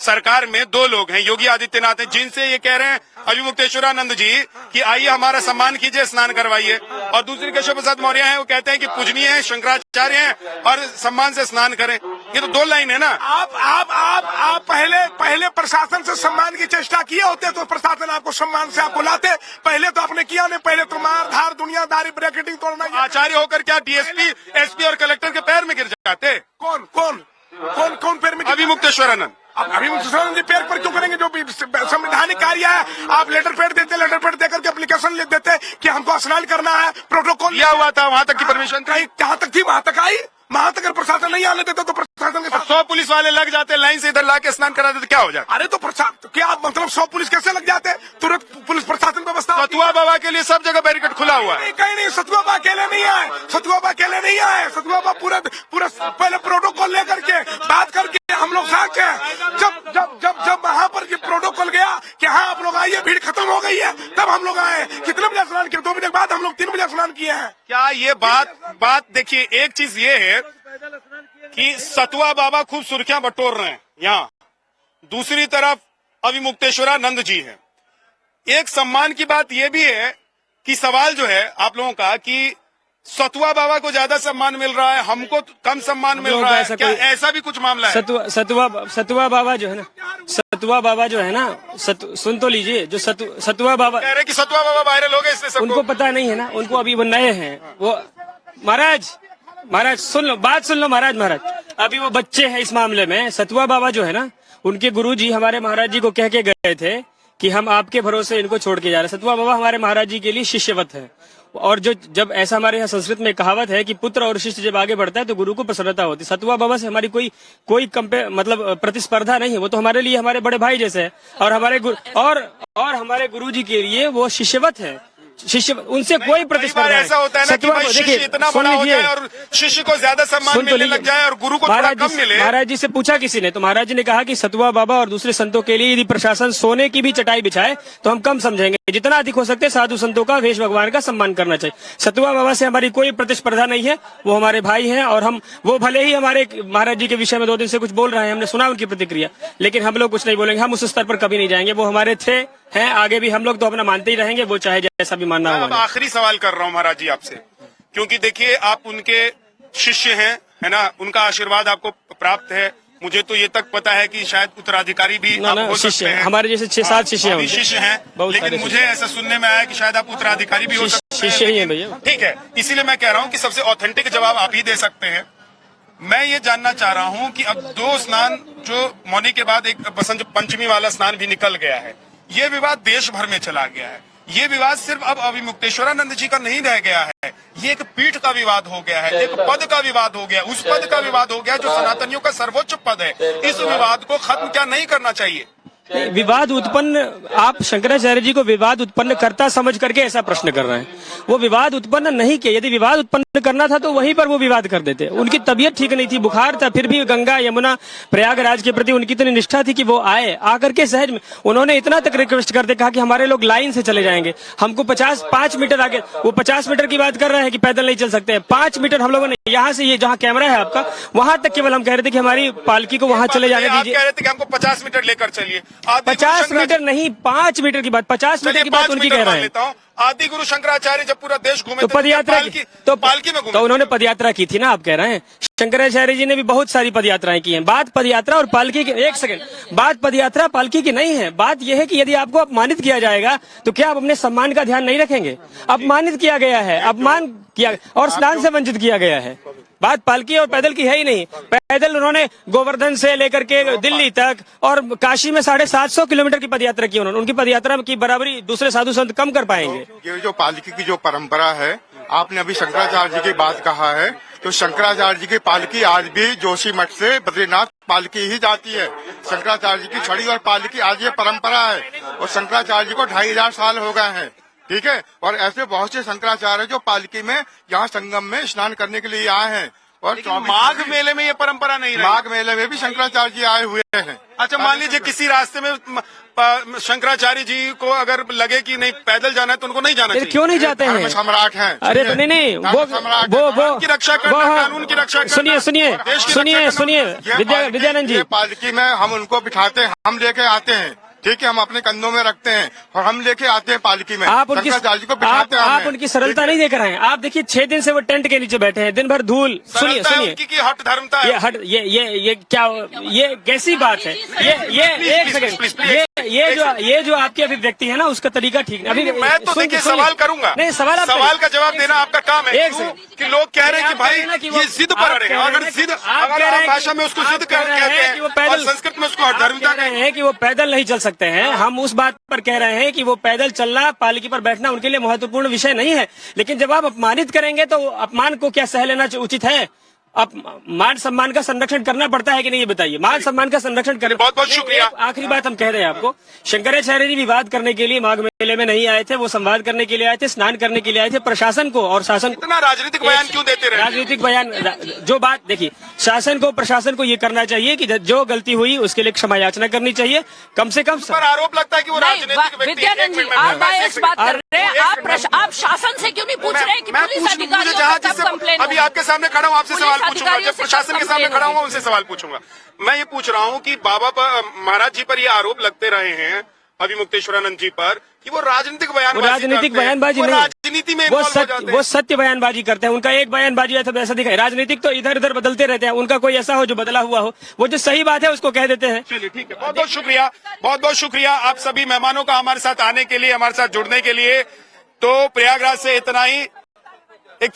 सरकार में 2 लोग हैं, योगी आदित्यनाथ हैं, जिनसे ये कह रहे हैं अभी मुक्तेश्वरानंद जी कि आइए हमारा सम्मान कीजिए, स्नान करवाइए, और दूसरी केशव प्रसाद मौर्य हैं, वो कहते हैं कि पूजनीय है, शंकराचार्य हैं और सम्मान से स्नान करें। ये तो 2 लाइन है ना। आप पहले प्रशासन से सम्मान की चेष्टा किए होते तो प्रशासन आपको सम्मान से आपको लाते। पहले तो आपने किया नहीं, पहले तो मार धार दुनियादारी ब्रैकेटिंग तोड़ना। आचार्य होकर क्या डीएसपी, एसपी और कलेक्टर के पैर में गिर जाते? कौन पैर में? अभिमुक्तेश्वरानंद। अभिमुक्तेश्वरानंद जी पैर पर क्यों करेंगे? जो भी संवैधानिक कार्य है आप लेटर पैड देते, लेटर पैड देकर के एप्लीकेशन लिख देते कि हमको स्नान करना है, प्रोटोकॉल लिया हुआ था, वहां तक की परमिशन थी। जहाँ तक थी वहां तक आई। वहां तक अगर प्रशासन नहीं आने देता तो प्रशासन के साथ 100 पुलिस वाले लग जाते, लाइन से इधर लाके स्नान करा देते, क्या हो जाता? अरे तो क्या मतलब 100 पुलिस कैसे लग जाते? तुरंत पुलिस प्रशासन व्यवस्था। सतुआ बाबा के लिए सब जगह बैरिकेड खुला हुआ है। कहीं नहीं, सतुआ बाबा अकेले नहीं आए, सतुआ बाबा अकेले नहीं आए। सतुआ बाबा पूरा पहले प्रोटोकॉल लेकर के बात करके हम लोग साथ थे। जब वहां पर ये प्रोटोकॉल गया कि हाँ आप लोग आइए, भीड़ खत्म हो गई है, तब हम लोग आए। कितने बजे स्नान किए? 2 बजे के बाद हम लोग 3 बजे स्नान किए हैं। क्या ये बात देखिए, एक चीज ये है कि सतुआ बाबा खूब सुर्खियां बटोर रहे हैं यहाँ, दूसरी तरफ अभिमुक्तेश्वरानंद जी है। एक सम्मान की बात यह भी है कि सवाल जो है आप लोगों का कि सतुआ बाबा को ज्यादा सम्मान मिल रहा है, हमको कम सम्मान मिल रहा है, क्या ऐसा भी कुछ मामला है? सतुआ बाबा जो है ना, सतुआ बाबा जो है ना, सुन तो लीजिए, जो सतुआ बाबा कह रहे कि सतुआ बाबा वायरल हो गए, इसलिए सबको उनको पता नहीं है ना, उनको अभी वो नए हैं। वो महाराज सुन लो, बात सुन लो महाराज, अभी वो बच्चे हैं इस मामले में। सतुआ बाबा जो है ना, उनके गुरुजी हमारे महाराज जी को कह के गए थे कि हम आपके भरोसे इनको छोड़ के जा रहे हैं। सतुआ बाबा हमारे महाराज जी के लिए शिष्यवत है, और जब ऐसा हमारे यहाँ संस्कृत में कहावत है कि पुत्र और शिष्य जब आगे बढ़ता है तो गुरु को प्रसन्नता होती है। सतुआ बाबा से हमारी कोई मतलब प्रतिस्पर्धा नहीं है, वो तो हमारे लिए हमारे बड़े भाई जैसे है, और हमारे गुरु जी के लिए वो शिष्यवत है। उनसे कोई प्रतिस्पर्धा ऐसा होता है ना कि भाई शिष्य इतना बड़ा हो जाए और शिष्य को ज्यादा सम्मान मिलने लग जाए और गुरु को थोड़ा कम मिले। महाराज जी से पूछा किसी ने, तो महाराज जी ने कहा कि सतुआ बाबा और दूसरे संतों के लिए यदि प्रशासन सोने की भी चटाई बिछाए तो हम कम समझेंगे। जितना अधिक हो सकते साधु संतों का, वेश भगवान का सम्मान करना चाहिए। सतुआ बाबा से हमारी कोई प्रतिस्पर्धा नहीं है, वो हमारे भाई हैं, और वो भले ही हमारे महाराज जी के विषय में 2 दिन से कुछ बोल रहे हैं, हमने सुना उनकी प्रतिक्रिया, लेकिन हम लोग कुछ नहीं बोलेंगे, हम उस स्तर पर कभी नहीं जाएंगे। वो हमारे थे, हैं, आगे भी हम लोग तो अपना मानते ही रहेंगे, वो चाहे जैसा भी मानना हो। आखिरी सवाल कर रहा हूँ महाराज जी आपसे, क्योंकि देखिए आप उनके शिष्य हैं, है ना, उनका आशीर्वाद आपको प्राप्त है। मुझे तो ये तक पता है कि शायद उत्तराधिकारी भी आप हो सकते हैं, हमारे जैसे 6-7 शिष्य हैं, लेकिन मुझे ऐसा सुनने में आया कि शायद आप उत्तराधिकारी भी हो सकते हैं। शिष्य ही हैं भैया। ठीक है, इसीलिए मैं कह रहा हूँ कि सबसे ऑथेंटिक जवाब आप ही दे सकते हैं। मैं ये जानना चाह रहा हूँ कि अब 2 स्नान जो मौनी के बाद एक बसंत पंचमी वाला स्नान भी निकल गया है, ये विवाद देश भर में चला गया है। ये विवाद सिर्फ अब अभिमुक्तेश्वरानंद जी का नहीं रह गया है, ये एक पीठ का विवाद हो गया है, एक पद का विवाद हो गया, उस पद का विवाद हो गया जो सनातनियों का सर्वोच्च पद है। इस विवाद को खत्म क्या नहीं करना चाहिए? विवाद उत्पन्न, आप शंकराचार्य जी को विवाद उत्पन्न करता समझ करके ऐसा प्रश्न कर रहे हैं। वो विवाद उत्पन्न नहीं किया, यदि विवाद उत्पन्न करना था तो वहीं पर वो विवाद कर देते। उनकी तबीयत ठीक नहीं थी, बुखार था, फिर भी गंगा यमुना प्रयागराज के प्रति उनकी इतनी निष्ठा थी कि वो आए, आकर के सहज में उन्होंने इतना तक रिक्वेस्ट करते कहा कि हमारे लोग लाइन से चले जाएंगे, हमको 5 मीटर आगे, वो 50 मीटर की बात कर रहे हैं कि पैदल नहीं चल सकते हैं, 5 मीटर हम लोगों ने यहाँ से, ये जहाँ कैमरा है आपका, वहां तक केवल हम कह रहे थे कि हमारी पालकी को वहां चले जाने दीजिए। कह रहे थे कि हमको 50 मीटर लेकर चलिए, 50 मीटर नहीं, 5 मीटर की बात, 50 मीटर की बात उनकी कह रहे हैं। आदि गुरु शंकराचार्य जब पूरा देश घूमे तो पदयात्रा तो पालकी में घूमे, तो उन्होंने पदयात्रा की थी ना, आप कह रहे हैं। शंकराचार्य जी ने भी बहुत सारी पदयात्राएं की हैं। बात पदयात्रा और पालकी की, एक सेकंड, बात पदयात्रा पालकी की नहीं है। बात यह है कि यदि आपको अपमानित किया जाएगा तो क्या आप अपने सम्मान का ध्यान नहीं रखेंगे? अपमानित किया गया है, अपमान किया और स्नान से वंचित किया गया है। बात पालकी और पैदल की है ही नहीं। पैदल उन्होंने गोवर्धन से लेकर के दिल्ली तक और काशी में 750 किलोमीटर की पदयात्रा की उन्होंने। उनकी पदयात्रा की बराबरी दूसरे साधु संत कम कर पाएंगे। ये जो पालकी की जो परंपरा है, आपने अभी शंकराचार्य जी की बात कहा है, तो शंकराचार्य जी की पालकी आज भी जोशी मठ से बद्रीनाथ पालकी ही जाती है। शंकराचार्य जी की छड़ी और पालकी आज ये परंपरा है, और शंकराचार्य जी को 2500 साल हो गए हैं। ठीक है, और ऐसे बहुत से शंकराचार्य जो पालकी में यहाँ संगम में स्नान करने के लिए आए हैं। और माघ मेले में ये परंपरा नहीं रही। माघ मेले में भी शंकराचार्य जी आए हुए हैं। अच्छा, मान लीजिए किसी रास्ते में शंकराचार्य जी को अगर लगे कि नहीं पैदल जाना है तो उनको नहीं जाना चाहिए। क्यों नहीं जाते हैं? सम्राट हैं। अरे तो नहीं, वो की रक्षा करना, कानून की रक्षा करना। सुनिए विद्यानंद जी, पालकी में हम उनको बिठाते हैं, हम लेके आते हैं, ठीक है, हम अपने कंधों में रखते हैं और हम लेके आते हैं पालकी में, आप उनकी शंकराचार्य जी को बिठाते हैं आप हमने। उनकी सरलता नहीं देख रहे हैं। आप देखिए 6 दिन से वो टेंट के नीचे बैठे हैं, दिन भर धूल। सुनिए सरलता है सुनिए, उनकी की हट धर्मता है। ये क्या, ये कैसी बात है? ये एक सेकंड, ये जो आपकी अभिव्यक्ति है ना, उसका तरीका ठीक नहीं। अभी मैं तो देखिए सवाल करूंगा, नहीं, सवाल का जवाब देना आपका काम है। एक क्यों? सेकंड। कि लोग कह रहे हैं कि भाई ये जिद पर अड़े हैं। अगर जिद, अगर आप भाषा में उसको जिद कहते हैं और संस्कृत में उसको हठधर्मिता कह रहे हैं कि वो पैदल नहीं चल सकते हैं। हम उस बात पर कह रहे हैं कि वो पैदल चलना, पालकी पर बैठना उनके लिए महत्वपूर्ण विषय नहीं है। लेकिन जब आप अपमानित करेंगे तो अपमान को क्या सह लेना उचित है? अब मान सम्मान का संरक्षण करना पड़ता है कि नहीं, ये बताइए। मान सम्मान का संरक्षण करें। बहुत बहुत शुक्रिया। आखिरी बात हम कह रहे हैं आपको, शंकराचार्य जी विवाद करने के लिए माघ मेले में नहीं आए थे, वो संवाद करने के लिए आए थे, स्नान करने के लिए आए थे। प्रशासन को और शासन इतना राजनीतिक बयान क्यों देते रहे? राजनीतिक बयान, जो बात देखिए, शासन को प्रशासन को ये करना चाहिए कि जो गलती हुई उसके लिए क्षमा याचना करनी चाहिए, कम से कम। पर आरोप लगता है कि वो राजनीतिक व्यक्ति। विद्यानंद जी, आप बायस बात कर रहे हैं। आप शासन से क्यों नहीं पूछ रहे हैं कि पुलिस अधिकारियों का कब कंप्लेन अभी आपके सामने खड़ा हूँ, आपसे सवाल पूछूंगा। जब प्रशासन के सामने खड़ा हूँ उनसे सवाल पूछूंगा। मैं ये पूछ रहा हूँ कि बाबा पर, महाराज जी पर ये आरोप लगते रहे हैं, अभी मुक्तेश्वरानंद जी पर, कि वो राजनीतिक बयानबाजी राजनीतिक बयानबाजी नहीं, राजनीति में वो सत्य बयानबाजी करते हैं। उनका एक बयानबाजी ऐसा वैसा दिखाई। राजनीतिक तो इधर उधर बदलते रहते हैं, उनका कोई ऐसा हो जो बदला हुआ हो, वो जो सही बात है उसको कह देते हैं। चलिए ठीक है, बहुत बहुत शुक्रिया, बहुत बहुत शुक्रिया आप सभी मेहमानों का हमारे साथ आने के लिए, हमारे साथ जुड़ने के लिए। तो प्रयागराज से इतना ही।